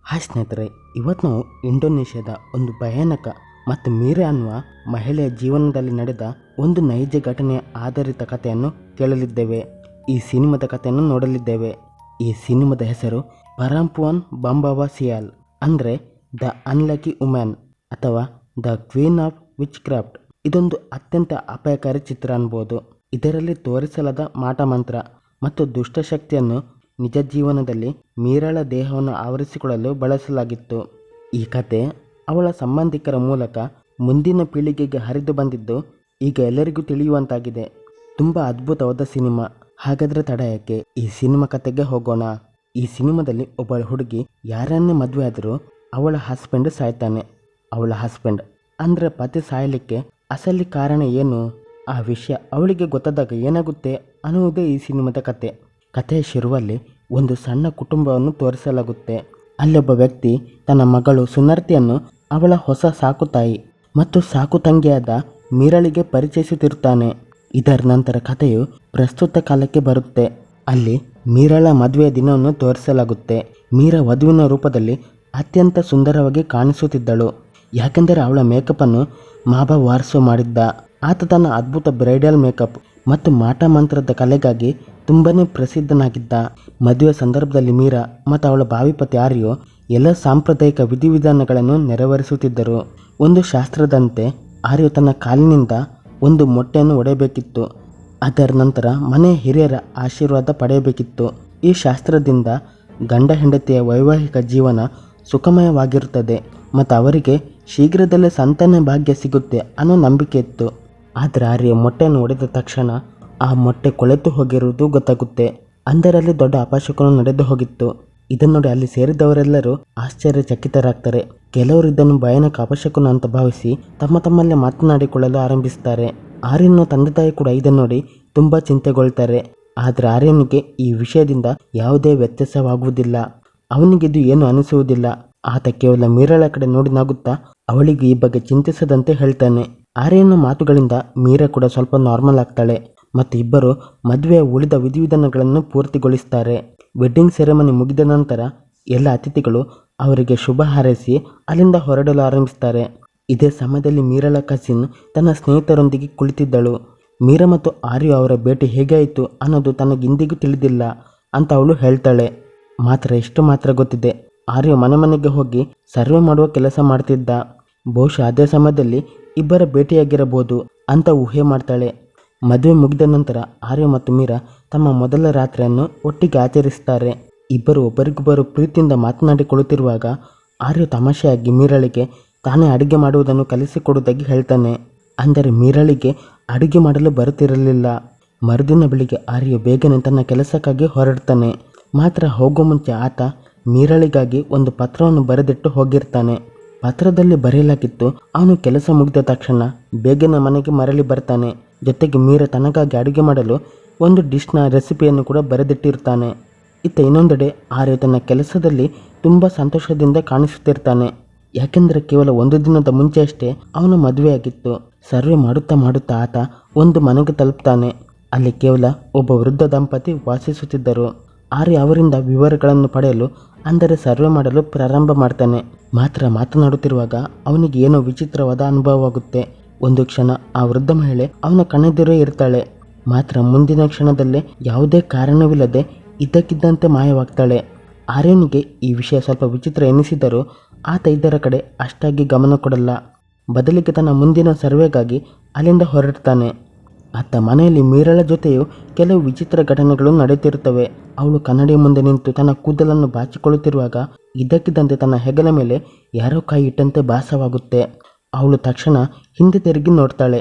Hi ಸ್ನೇಹಿತರೆ, ಇವತ್ತು ನಾವು ಇಂಡೋನೇಷ್ಯಾದ ಒಂದು ಭಯಾನಕ ಮತ್ತು ಮೀರಾ ಅನ್ನುವ ಮಹಿಳೆಯ ಜೀವನದಲ್ಲಿ ನಡೆದ ಒಂದು ನೈಜ ಘಟನೆಯ ಆಧಾರಿತ ಕಥೆಯನ್ನು ಕೇಳಲಿದ್ದೇವೆ. ಈ ಸಿನಿಮಾದ ಕಥೆಯನ್ನು ನೋಡಲಿದ್ದೇವೆ. ಈ ಸಿನಿಮಾದ ಹೆಸರು ಪರಂಪುವನ್ ಬಂಬಾವ ಸಿಯಾಲ್, ಅಂದರೆ ದ ಅನ್ಲಕ್ಕಿ ವುಮೆನ್ ಅಥವಾ the queen of which craft. ಇದೊಂದು ಅತ್ಯಂತ ಅಪಾಯಕಾರಿ ಚಿತ್ರ ಅನ್ಬೋದು. ಇದರಲ್ಲಿ ತೋರಿಸಲಾದ ಮಾಟಮಂತ್ರ ಮತ್ತು ದುಷ್ಟಶಕ್ತಿಯನ್ನು ನಿಜ ಜೀವನದಲ್ಲಿ ಮೀರಾಳ ದೇಹವನ್ನು ಆವರಿಸಿಕೊಳ್ಳಲು ಬಳಸಲಾಗಿತ್ತು. ಈ ಕತೆ ಅವಳ ಸಂಬಂಧಿಕರ ಮೂಲಕ ಮುಂದಿನ ಪೀಳಿಗೆಗೆ ಹರಿದು ಬಂದಿದ್ದು ಈಗ ಎಲ್ಲರಿಗೂ ತಿಳಿಯುವಂತಾಗಿದೆ. ತುಂಬ ಅದ್ಭುತವಾದ ಸಿನಿಮಾ. ಹಾಗಾದರೆ ತಡ ಯಾಕೆ, ಈ ಸಿನಿಮಾ ಕತೆಗೆ ಹೋಗೋಣ. ಈ ಸಿನಿಮಾದಲ್ಲಿ ಒಬ್ಬ ಹುಡುಗಿ ಯಾರನ್ನೇ ಮದುವೆ ಆದರೂ ಅವಳ ಹಸ್ಬೆಂಡ್ ಸಾಯ್ತಾನೆ. ಅವಳ ಹಸ್ಬೆಂಡ್ ಅಂದರೆ ಪತಿ ಸಾಯಲಿಕ್ಕೆ ಅಸಲಿ ಕಾರಣ ಏನು, ಆ ವಿಷಯ ಅವಳಿಗೆ ಗೊತ್ತಾದಾಗ ಏನಾಗುತ್ತೆ ಅನ್ನುವುದೇ ಈ ಸಿನಿಮಾದ ಕತೆ. ಕಥೆಯ ಶುರುವಲ್ಲಿ ಒಂದು ಸಣ್ಣ ಕುಟುಂಬವನ್ನು ತೋರಿಸಲಾಗುತ್ತೆ. ಅಲ್ಲೊಬ್ಬ ವ್ಯಕ್ತಿ ತನ್ನ ಮಗಳು ಸುನರ್ತಿಯನ್ನು ಅವಳ ಹೊಸ ಸಾಕುತಾಯಿ ಮತ್ತು ಸಾಕು ತಂಗಿಯಾದ ಮೀರಳಿಗೆ ಪರಿಚಯಿಸುತ್ತಿರುತ್ತಾನೆ. ಇದರ ನಂತರ ಕಥೆಯು ಪ್ರಸ್ತುತ ಕಾಲಕ್ಕೆ ಬರುತ್ತೆ. ಅಲ್ಲಿ ಮೀರಳ ಮದುವೆಯ ದಿನವನ್ನು ತೋರಿಸಲಾಗುತ್ತೆ. ಮೀರಾ ವಧುವಿನ ರೂಪದಲ್ಲಿ ಅತ್ಯಂತ ಸುಂದರವಾಗಿ ಕಾಣಿಸುತ್ತಿದ್ದಳು. ಯಾಕೆಂದರೆ ಅವಳ ಮೇಕಪ್ಪನ್ನು ಮಾಬಾ ವಾರ್ಸೋ ಮಾಡಿದ್ದ. ಆತ ತನ್ನ ಅದ್ಭುತ ಬ್ರೈಡಲ್ ಮೇಕಪ್ ಮತ್ತು ಮಾಟ ಮಂತ್ರದ ಕಲೆಗಾಗಿ ತುಂಬನೇ ಪ್ರಸಿದ್ಧನಾಗಿದ್ದ. ಮದುವೆ ಸಂದರ್ಭದಲ್ಲಿ ಮೀರಾ ಮತ್ತು ಅವಳ ಭಾವಿ ಪತಿ ಆರ್ಯೋ ಎಲ್ಲ ಸಾಂಪ್ರದಾಯಿಕ ವಿಧಿವಿಧಾನಗಳನ್ನು ನೆರವೇರಿಸುತ್ತಿದ್ದರು. ಒಂದು ಶಾಸ್ತ್ರದಂತೆ ಆರ್ಯೋ ತನ್ನ ಕಾಲಿನಿಂದ ಒಂದು ಮೊಟ್ಟೆಯನ್ನು ಒಡೆಯಬೇಕಿತ್ತು. ಅದರ ನಂತರ ಮನೆಯ ಹಿರಿಯರ ಆಶೀರ್ವಾದ ಪಡೆಯಬೇಕಿತ್ತು. ಈ ಶಾಸ್ತ್ರದಿಂದ ಗಂಡ ಹೆಂಡತಿಯ ವೈವಾಹಿಕ ಜೀವನ ಸುಖಮಯವಾಗಿರುತ್ತದೆ ಮತ್ತು ಅವರಿಗೆ ಶೀಘ್ರದಲ್ಲೇ ಸಂತಾನ ಭಾಗ್ಯ ಸಿಗುತ್ತೆ ಅನ್ನೋ ನಂಬಿಕೆ ಇತ್ತು. ಆದರೆ ಆರ್ಯ ಮೊಟ್ಟೆಯನ್ನು ಒಡೆದ ತಕ್ಷಣ ಆ ಮೊಟ್ಟೆ ಕೊಳೆತು ಹೋಗಿರುವುದು ಗೊತ್ತಾಗುತ್ತೆ. ಅಂದರಲ್ಲಿ ದೊಡ್ಡ ಅಪಶಕುನ ನಡೆದು ಹೋಗಿತ್ತು. ಇದನ್ನು ನೋಡಿ ಅಲ್ಲಿ ಸೇರಿದವರೆಲ್ಲರೂ ಆಶ್ಚರ್ಯಚಕಿತರಾಗ್ತಾರೆ. ಕೆಲವರು ಇದನ್ನು ಭಯಾನಕ ಅಪಶಕುನ ಅಂತ ಭಾವಿಸಿ ತಮ್ಮಲ್ಲೇ ಮಾತನಾಡಿಕೊಳ್ಳಲು ಆರಂಭಿಸ್ತಾರೆ. ಆರ್ಯನ ತಂದೆ ತಾಯಿ ಕೂಡ ಇದನ್ನು ನೋಡಿ ತುಂಬ ಚಿಂತೆಗೊಳ್ತಾರೆ. ಆದರೆ ಆರ್ಯನಿಗೆ ಈ ವಿಷಯದಿಂದ ಯಾವುದೇ ವ್ಯತ್ಯಾಸವಾಗುವುದಿಲ್ಲ. ಅವನಿಗಿದು ಏನು ಅನಿಸುವುದಿಲ್ಲ. ಆತ ಕೇವಲ ಮೀರಳ ಕಡೆ ನೋಡಿ ನಗುತ್ತಾ ಅವಳಿಗೆ ಈ ಬಗ್ಗೆ ಚಿಂತಿಸದಂತೆ ಹೇಳ್ತಾನೆ. ಆರ್ಯನ ಮಾತುಗಳಿಂದ ಮೀರಾ ಕೂಡ ಸ್ವಲ್ಪ ನಾರ್ಮಲ್ ಆಗ್ತಾಳೆ ಮತ್ತು ಇಬ್ಬರು ಮದುವೆಯ ಉಳಿದ ವಿಧಿವಿಧಾನಗಳನ್ನು ಪೂರ್ತಿಗೊಳಿಸ್ತಾರೆ. ವೆಡ್ಡಿಂಗ್ ಸೆರೆಮನಿ ಮುಗಿದ ನಂತರ ಎಲ್ಲ ಅತಿಥಿಗಳು ಅವರಿಗೆ ಶುಭ ಹಾರೈಸಿ ಅಲ್ಲಿಂದ ಹೊರಡಲು ಆರಂಭಿಸ್ತಾರೆ. ಇದೇ ಸಮಯದಲ್ಲಿ ಮೀರಳ ಕಸಿನ್ ತನ್ನ ಸ್ನೇಹಿತರೊಂದಿಗೆ ಕುಳಿತಿದ್ದಳು. ಮೀರಾ ಮತ್ತು ಆರ್ಯ ಅವರ ಭೇಟಿ ಹೇಗಾಯಿತು ಅನ್ನೋದು ತನಗಿಂದಿಗೂ ತಿಳಿದಿಲ್ಲ ಅಂತ ಅವಳು ಹೇಳ್ತಾಳೆ. ಇಷ್ಟು ಮಾತ್ರ ಗೊತ್ತಿದೆ, ಆರ್ಯ ಮನೆಗೆ ಹೋಗಿ ಸರ್ವೆ ಮಾಡುವ ಕೆಲಸ ಮಾಡ್ತಿದ್ದ. ಬಹುಶಃ ಅದೇ ಸಮಯದಲ್ಲಿ ಇಬ್ಬರ ಭೇಟಿಯಾಗಿರಬಹುದು ಅಂತ ಊಹೆ ಮಾಡ್ತಾಳೆ. ಮದುವೆ ಮುಗಿದ ನಂತರ ಆರ್ಯ ಮತ್ತು ಮೀರಾ ತಮ್ಮ ಮೊದಲ ರಾತ್ರಿಯನ್ನು ಒಟ್ಟಿಗೆ ಆಚರಿಸ್ತಾರೆ. ಇಬ್ಬರು ಒಬ್ಬರಿಗೊಬ್ಬರು ಪ್ರೀತಿಯಿಂದ ಮಾತನಾಡಿಕೊಳ್ಳುತ್ತಿರುವಾಗ ಆರ್ಯ ತಮಾಷೆಯಾಗಿ ಮೀರಳಿಗೆ ತಾನೇ ಅಡುಗೆ ಮಾಡುವುದನ್ನು ಕಲಿಸಿಕೊಡುವುದಾಗಿ ಹೇಳ್ತಾನೆ. ಅಂದರೆ ಮೀರಳಿಗೆ ಅಡುಗೆ ಮಾಡಲು ಬರುತ್ತಿರಲಿಲ್ಲ. ಮರುದಿನ ಬೆಳಿಗ್ಗೆ ಆರ್ಯ ಬೇಗನೆ ತನ್ನ ಕೆಲಸಕ್ಕಾಗಿ ಹೊರಡ್ತಾನೆ. ಹೋಗೋ ಮುಂಚೆ ಆತ ಮೀರಳಿಗಾಗಿ ಒಂದು ಪತ್ರವನ್ನು ಬರೆದಿಟ್ಟು ಹೋಗಿರ್ತಾನೆ. ಪತ್ರದಲ್ಲಿ ಬರೆಯಲಾಗಿತ್ತು, ಅವನು ಕೆಲಸ ಮುಗಿದ ತಕ್ಷಣ ಬೇಗನೆ ಮನೆಗೆ ಮರಳಿ ಬರ್ತಾನೆ. ಜೊತೆಗೆ ಮೀರಾ ತನಗಾಗಿ ಅಡುಗೆ ಮಾಡಲು ಒಂದು ಡಿಶ್ನ ರೆಸಿಪಿಯನ್ನು ಕೂಡ ಬರೆದಿಟ್ಟಿರ್ತಾನೆ. ಇತ್ತ ಇನ್ನೊಂದೆಡೆ ಆರ್ಯ ತನ್ನ ಕೆಲಸದಲ್ಲಿ ತುಂಬ ಸಂತೋಷದಿಂದ ಕಾಣಿಸುತ್ತಿರ್ತಾನೆ. ಯಾಕೆಂದರೆ ಕೇವಲ ಒಂದು ದಿನದ ಮುಂಚೆಯಷ್ಟೇ ಅವನ ಮದುವೆಯಾಗಿತ್ತು. ಸರ್ವೆ ಮಾಡುತ್ತಾ ಆತ ಒಂದು ಮನೆಗೆ ತಲುಪ್ತಾನೆ. ಅಲ್ಲಿ ಕೇವಲ ಒಬ್ಬ ವೃದ್ಧ ದಂಪತಿ ವಾಸಿಸುತ್ತಿದ್ದರು. ಆರ್ಯ ಅವರಿಂದ ವಿವರಗಳನ್ನು ಪಡೆಯಲು ಅಂದರೆ ಸರ್ವೆ ಮಾಡಲು ಪ್ರಾರಂಭ ಮಾಡ್ತಾನೆ. ಮಾತನಾಡುತ್ತಿರುವಾಗ ಅವನಿಗೆ ಏನೋ ವಿಚಿತ್ರವಾದ ಅನುಭವವಾಗುತ್ತೆ. ಒಂದು ಕ್ಷಣ ಆ ವೃದ್ಧ ಮಹಿಳೆ ಅವನ ಕಣ್ಣೆದುರೇ ಇರ್ತಾಳೆ. ಮುಂದಿನ ಕ್ಷಣದಲ್ಲೇ ಯಾವುದೇ ಕಾರಣವಿಲ್ಲದೆ ಇದ್ದಕ್ಕಿದ್ದಂತೆ ಮಾಯವಾಗ್ತಾಳೆ. ಆರ್ಯನಿಗೆ ಈ ವಿಷಯ ಸ್ವಲ್ಪ ವಿಚಿತ್ರ ಎನಿಸಿದರೂ ಆತ ಇದರ ಕಡೆ ಅಷ್ಟಾಗಿ ಗಮನ ಕೊಡಲ್ಲ. ಬದಲಿಗೆ ತನ್ನ ಮುಂದಿನ ಸರ್ವೆಗಾಗಿ ಅಲ್ಲಿಂದ ಹೊರಡ್ತಾನೆ. ಆತ ಮನೆಯಲ್ಲಿ ಮೀರಳ ಜೊತೆಯೂ ಕೆಲವು ವಿಚಿತ್ರ ಘಟನೆಗಳು ನಡೆಯುತ್ತಿರುತ್ತವೆ. ಅವಳು ಕನ್ನಡಿಯ ಮುಂದೆ ನಿಂತು ತನ್ನ ಕೂದಲನ್ನು ಬಾಚಿಕೊಳ್ಳುತ್ತಿರುವಾಗ ಇದ್ದಕ್ಕಿದ್ದಂತೆ ತನ್ನ ಹೆಗಲ ಮೇಲೆ ಯಾರೋ ಕೈ ಇಟ್ಟಂತೆ ಭಾಸವಾಗುತ್ತೆ. ಅವಳು ತಕ್ಷಣ ಹಿಂದೆ ತಿರುಗಿ ನೋಡ್ತಾಳೆ.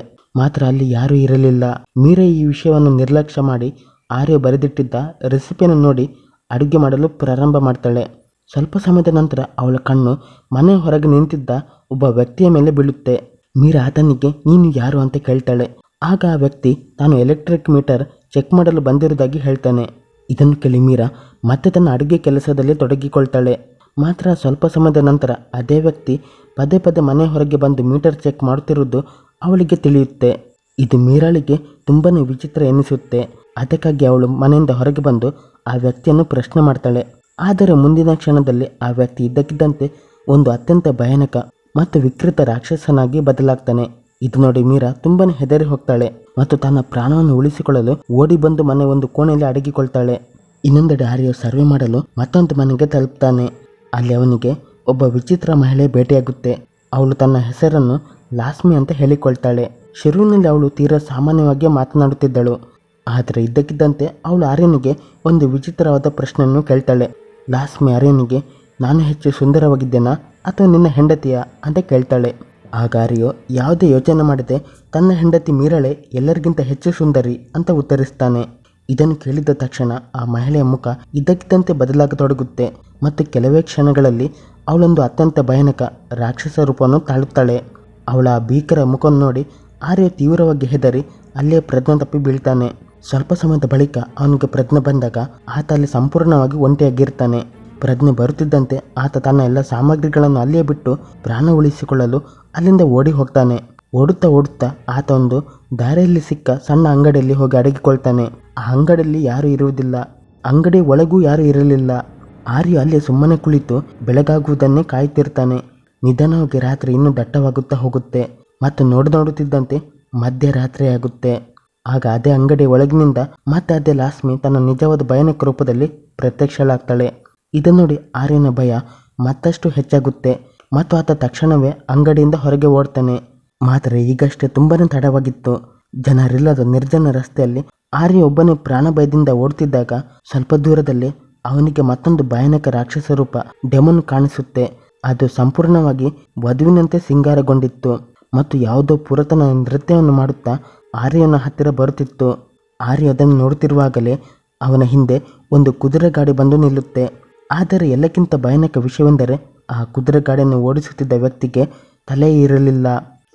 ಅಲ್ಲಿ ಯಾರೂ ಇರಲಿಲ್ಲ. ಮೀರಾ ಈ ವಿಷಯವನ್ನು ನಿರ್ಲಕ್ಷ್ಯ ಮಾಡಿ ಆರ್ಯ ಬರೆದಿಟ್ಟಿದ್ದ ರೆಸಿಪಿಯನ್ನು ನೋಡಿ ಅಡುಗೆ ಮಾಡಲು ಪ್ರಾರಂಭ ಮಾಡ್ತಾಳೆ. ಸ್ವಲ್ಪ ಸಮಯದ ನಂತರ ಅವಳ ಕಣ್ಣು ಮನೆ ಹೊರಗೆ ನಿಂತಿದ್ದ ಒಬ್ಬ ವ್ಯಕ್ತಿಯ ಮೇಲೆ ಬೀಳುತ್ತೆ. ಮೀರಾ ಆತನಿಗೆ ನೀನು ಯಾರು ಅಂತ ಕೇಳ್ತಾಳೆ. ಆಗ ಆ ವ್ಯಕ್ತಿ ತಾನು ಎಲೆಕ್ಟ್ರಿಕ್ ಮೀಟರ್ ಚೆಕ್ ಮಾಡಲು ಬಂದಿರುವುದಾಗಿ ಹೇಳ್ತಾನೆ. ಇದನ್ನು ಕೇಳಿ ಮೀರಾ ಮತ್ತೆ ತನ್ನ ಅಡುಗೆ ಕೆಲಸದಲ್ಲಿ ತೊಡಗಿಕೊಳ್ತಾಳೆ. ಸ್ವಲ್ಪ ಸಮಯದ ನಂತರ ಅದೇ ವ್ಯಕ್ತಿ ಪದೇ ಮನೆ ಹೊರಗೆ ಬಂದು ಮೀಟರ್ ಚೆಕ್ ಮಾಡುತ್ತಿರುವುದು ಅವಳಿಗೆ ತಿಳಿಯುತ್ತೆ. ಇದು ಮೀರಾಳಿಗೆ ತುಂಬಾ ವಿಚಿತ್ರ ಎನಿಸುತ್ತೆ. ಅದಕ್ಕಾಗಿ ಅವಳು ಮನೆಯಿಂದ ಹೊರಗೆ ಬಂದು ಆ ವ್ಯಕ್ತಿಯನ್ನು ಪ್ರಶ್ನೆ ಮಾಡ್ತಾಳೆ. ಆದರೆ ಮುಂದಿನ ಕ್ಷಣದಲ್ಲಿ ಆ ವ್ಯಕ್ತಿ ಇದ್ದಕ್ಕಿದ್ದಂತೆ ಒಂದು ಅತ್ಯಂತ ಭಯಾನಕ ಮತ್ತು ವಿಕೃತ ರಾಕ್ಷಸನಾಗಿ ಬದಲಾಗ್ತಾನೆ. ಇದು ನೋಡಿ ಮೀರಾ ತುಂಬಾನೇ ಹೆದರಿ ಹೋಗ್ತಾಳೆ ಮತ್ತು ತನ್ನ ಪ್ರಾಣವನ್ನು ಉಳಿಸಿಕೊಳ್ಳಲು ಓಡಿ ಬಂದು ಮನೆ ಒಂದು ಕೋಣೆಯಲ್ಲಿ ಅಡಗಿಕೊಳ್ತಾಳೆ. ಇನ್ನೊಂದೆಡೆ ಆರ್ಯ ಸರ್ವೆ ಮಾಡಲು ಮತ್ತೊಂದು ಮನೆಗೆ ತಲುಪ್ತಾನೆ. ಅಲ್ಲಿ ಅವನಿಗೆ ಒಬ್ಬ ವಿಚಿತ್ರ ಮಹಿಳೆ ಭೇಟಿಯಾಗುತ್ತೆ. ಅವಳು ತನ್ನ ಹೆಸರನ್ನು ಲಾಸ್ಮಿ ಅಂತ ಹೇಳಿಕೊಳ್ತಾಳೆ. ಶುರುವಿನಲ್ಲಿ ಅವಳು ತೀರಾ ಸಾಮಾನ್ಯವಾಗಿ ಮಾತನಾಡುತ್ತಿದ್ದಳು. ಆದರೆ ಇದ್ದಕ್ಕಿದ್ದಂತೆ ಅವಳು ಆರ್ಯನಿಗೆ ಒಂದು ವಿಚಿತ್ರವಾದ ಪ್ರಶ್ನೆಯನ್ನು ಕೇಳ್ತಾಳೆ. ಲಾಸ್ಮಿ ಆರ್ಯನಿಗೆ, ನಾನು ಹೆಚ್ಚು ಸುಂದರವಾಗಿದ್ದೇನಾ ಅಥವಾ ನಿನ್ನ ಹೆಂಡತಿಯ ಅಂತ ಕೇಳ್ತಾಳೆ. ಆಗ ಆರ್ಯ ಯಾವುದೇ ಯೋಚನೆ ಮಾಡದೆ ತನ್ನ ಹೆಂಡತಿ ಮೀರಳೆ ಎಲ್ಲರಿಗಿಂತ ಹೆಚ್ಚು ಸುಂದರಿ ಅಂತ ಉತ್ತರಿಸ್ತಾನೆ. ಇದನ್ನು ಕೇಳಿದ ತಕ್ಷಣ ಆ ಮಹಿಳೆಯ ಮುಖ ಇದ್ದಕ್ಕಿದ್ದಂತೆ ಬದಲಾಗತೊಡಗುತ್ತೆ ಮತ್ತು ಕೆಲವೇ ಕ್ಷಣಗಳಲ್ಲಿ ಅವಳೊಂದು ಅತ್ಯಂತ ಭಯಾನಕ ರಾಕ್ಷಸ ರೂಪವನ್ನು ತಾಳುತ್ತಾಳೆ. ಅವಳ ಆ ಭೀಕರ ಮುಖವನ್ನು ನೋಡಿ ಆರ್ಯ ತೀವ್ರವಾಗಿ ಹೆದರಿ ಅಲ್ಲೇ ಪ್ರಜ್ಞೆ ತಪ್ಪಿ ಬೀಳ್ತಾನೆ. ಸ್ವಲ್ಪ ಸಮಯದ ಬಳಿಕ ಅವನಿಗೆ ಪ್ರಜ್ಞೆ ಬಂದಾಗ ಆತ ಅಲ್ಲಿ ಸಂಪೂರ್ಣವಾಗಿ ಒಂಟಿಯಾಗಿರ್ತಾನೆ. ಪ್ರಜ್ಞೆ ಬರುತ್ತಿದ್ದಂತೆ ಆತ ತನ್ನ ಎಲ್ಲ ಸಾಮಗ್ರಿಗಳನ್ನು ಅಲ್ಲಿಯೇ ಬಿಟ್ಟು ಪ್ರಾಣ ಉಳಿಸಿಕೊಳ್ಳಲು ಅಲ್ಲಿಂದ ಓಡಿ ಹೋಗ್ತಾನೆ. ಓಡುತ್ತಾ ಆತ ಒಂದು ದಾರಿಯಲ್ಲಿ ಸಿಕ್ಕ ಸಣ್ಣ ಅಂಗಡಿಯಲ್ಲಿ ಹೋಗಿ ಅಡಗಿಕೊಳ್ತಾನೆ. ಆ ಅಂಗಡಿಯಲ್ಲಿ ಯಾರೂ ಇರುವುದಿಲ್ಲ. ಅಂಗಡಿ ಒಳಗೂ ಯಾರೂ ಇರಲಿಲ್ಲ. ಆರ್ಯ ಅಲ್ಲಿ ಸುಮ್ಮನೆ ಕುಳಿತು ಬೆಳಗಾಗುವುದನ್ನೇ ಕಾಯುತ್ತಿರ್ತಾನೆ. ನಿಧಾನವಾಗಿ ರಾತ್ರಿ ಇನ್ನೂ ದಟ್ಟವಾಗುತ್ತಾ ಹೋಗುತ್ತೆ ಮತ್ತು ನೋಡುತ್ತಿದ್ದಂತೆ ಮಧ್ಯರಾತ್ರಿ ಆಗುತ್ತೆ. ಆಗ ಅದೇ ಅಂಗಡಿ ಒಳಗಿನಿಂದ ಮತ್ತೆ ಅದೇ ಲಾಸ್ಮಿ ತನ್ನ ನಿಜವಾದ ಭಯಾನಕ ರೂಪದಲ್ಲಿ ಪ್ರತ್ಯಕ್ಷಳಾಗ್ತಾಳೆ. ಇದನ್ನು ನೋಡಿ ಆರ್ಯನ ಭಯ ಮತ್ತಷ್ಟು ಹೆಚ್ಚಾಗುತ್ತೆ ಮತ್ತು ಆತ ತಕ್ಷಣವೇ ಅಂಗಡಿಯಿಂದ ಹೊರಗೆ ಓಡ್ತಾನೆ. ಮಾತ್ರ ಈಗಷ್ಟೇ ತುಂಬಾನೇ ತಡವಾಗಿತ್ತು. ಜನರಿಲ್ಲದ ನಿರ್ಜನ ರಸ್ತೆಯಲ್ಲಿ ಆರ್ಯ ಒಬ್ಬನೇ ಪ್ರಾಣ ಭಯದಿಂದ ಓಡ್ತಿದ್ದಾಗ ಸ್ವಲ್ಪ ದೂರದಲ್ಲಿ ಅವನಿಗೆ ಮತ್ತೊಂದು ಭಯಾನಕ ರಾಕ್ಷಸ ರೂಪ ಡೆಮನ್ ಕಾಣಿಸುತ್ತೆ. ಅದು ಸಂಪೂರ್ಣವಾಗಿ ವಧುವಿನಂತೆ ಸಿಂಗಾರಗೊಂಡಿತ್ತು ಮತ್ತು ಯಾವುದೋ ಪುರಾತನ ನೃತ್ಯವನ್ನು ಮಾಡುತ್ತಾ ಆರ್ಯನ ಹತ್ತಿರ ಬರುತ್ತಿತ್ತು. ಆರ್ಯ ಅದನ್ನು ನೋಡುತ್ತಿರುವಾಗಲೇ ಅವನ ಹಿಂದೆ ಒಂದು ಕುದುರೆ ಗಾಡಿ ಬಂದು ನಿಲ್ಲುತ್ತೆ. ಆದರೆ ಎಲ್ಲಕ್ಕಿಂತ ಭಯಾನಕ ವಿಷಯವೆಂದರೆ ಆ ಕುದುರೆ ಗಾಡಿಯನ್ನು ಓಡಿಸುತ್ತಿದ್ದ ವ್ಯಕ್ತಿಗೆ ತಲೆ ಇರಲಿಲ್ಲ.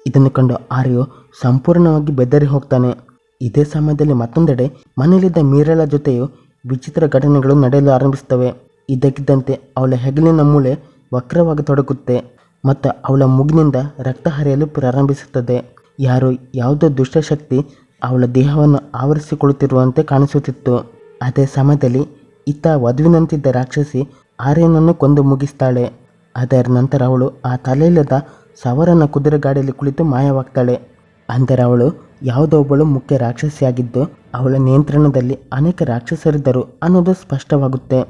ಇದನ್ನು ಕಂಡು ಆರ್ಯ ಸಂಪೂರ್ಣವಾಗಿ ಬೆದರಿ ಹೋಗ್ತಾನೆ. ಇದೇ ಸಮಯದಲ್ಲಿ ಮತ್ತೊಂದೆಡೆ ಮನೆಯಲ್ಲಿದ್ದ ಮೀರಳ ಜೊತೆಯು ವಿಚಿತ್ರ ಘಟನೆಗಳು ನಡೆಯಲು ಆರಂಭಿಸುತ್ತವೆ. ಇದ್ದಕ್ಕಿದ್ದಂತೆ ಅವಳ ಹೆಗಲಿನ ಮೂಳೆ ವಕ್ರವಾಗತೊಡಗುತ್ತೆ ಮತ್ತು ಅವಳ ಮೂಗಿನಿಂದ ರಕ್ತ ಹರಿಯಲು ಪ್ರಾರಂಭಿಸುತ್ತದೆ. ಯಾವುದೋ ದುಷ್ಟಶಕ್ತಿ ಅವಳ ದೇಹವನ್ನು ಆವರಿಸಿಕೊಳ್ಳುತ್ತಿರುವಂತೆ ಕಾಣಿಸುತ್ತಿತ್ತು. ಅದೇ ಸಮಯದಲ್ಲಿ ಇತ್ತ ವಧುವಿನಂತಿದ್ದ ರಾಕ್ಷಸಿ ಆರ್ಯನನ್ನು ಕೊಂದು ಮುಗಿಸ್ತಾಳೆ. ಅದರ ನಂತರ ಅವಳು ಆ ತಲೆಯಿಲ್ಲದ ಸವರನ ಕುದುರೆ ಗಾಡಿಯಲ್ಲಿ ಕುಳಿತು ಮಾಯವಾಗ್ತಾಳೆ. ಅಂದರೆ ಅವಳು ಯಾವುದೋ ಒಬ್ಬಳು ಮುಖ್ಯ ರಾಕ್ಷಸಿಯಾಗಿದ್ದು ಅವಳ ನಿಯಂತ್ರಣದಲ್ಲಿ ಅನೇಕ ರಾಕ್ಷಸರಿದ್ದರು ಅನ್ನೋದು ಸ್ಪಷ್ಟವಾಗುತ್ತೆ.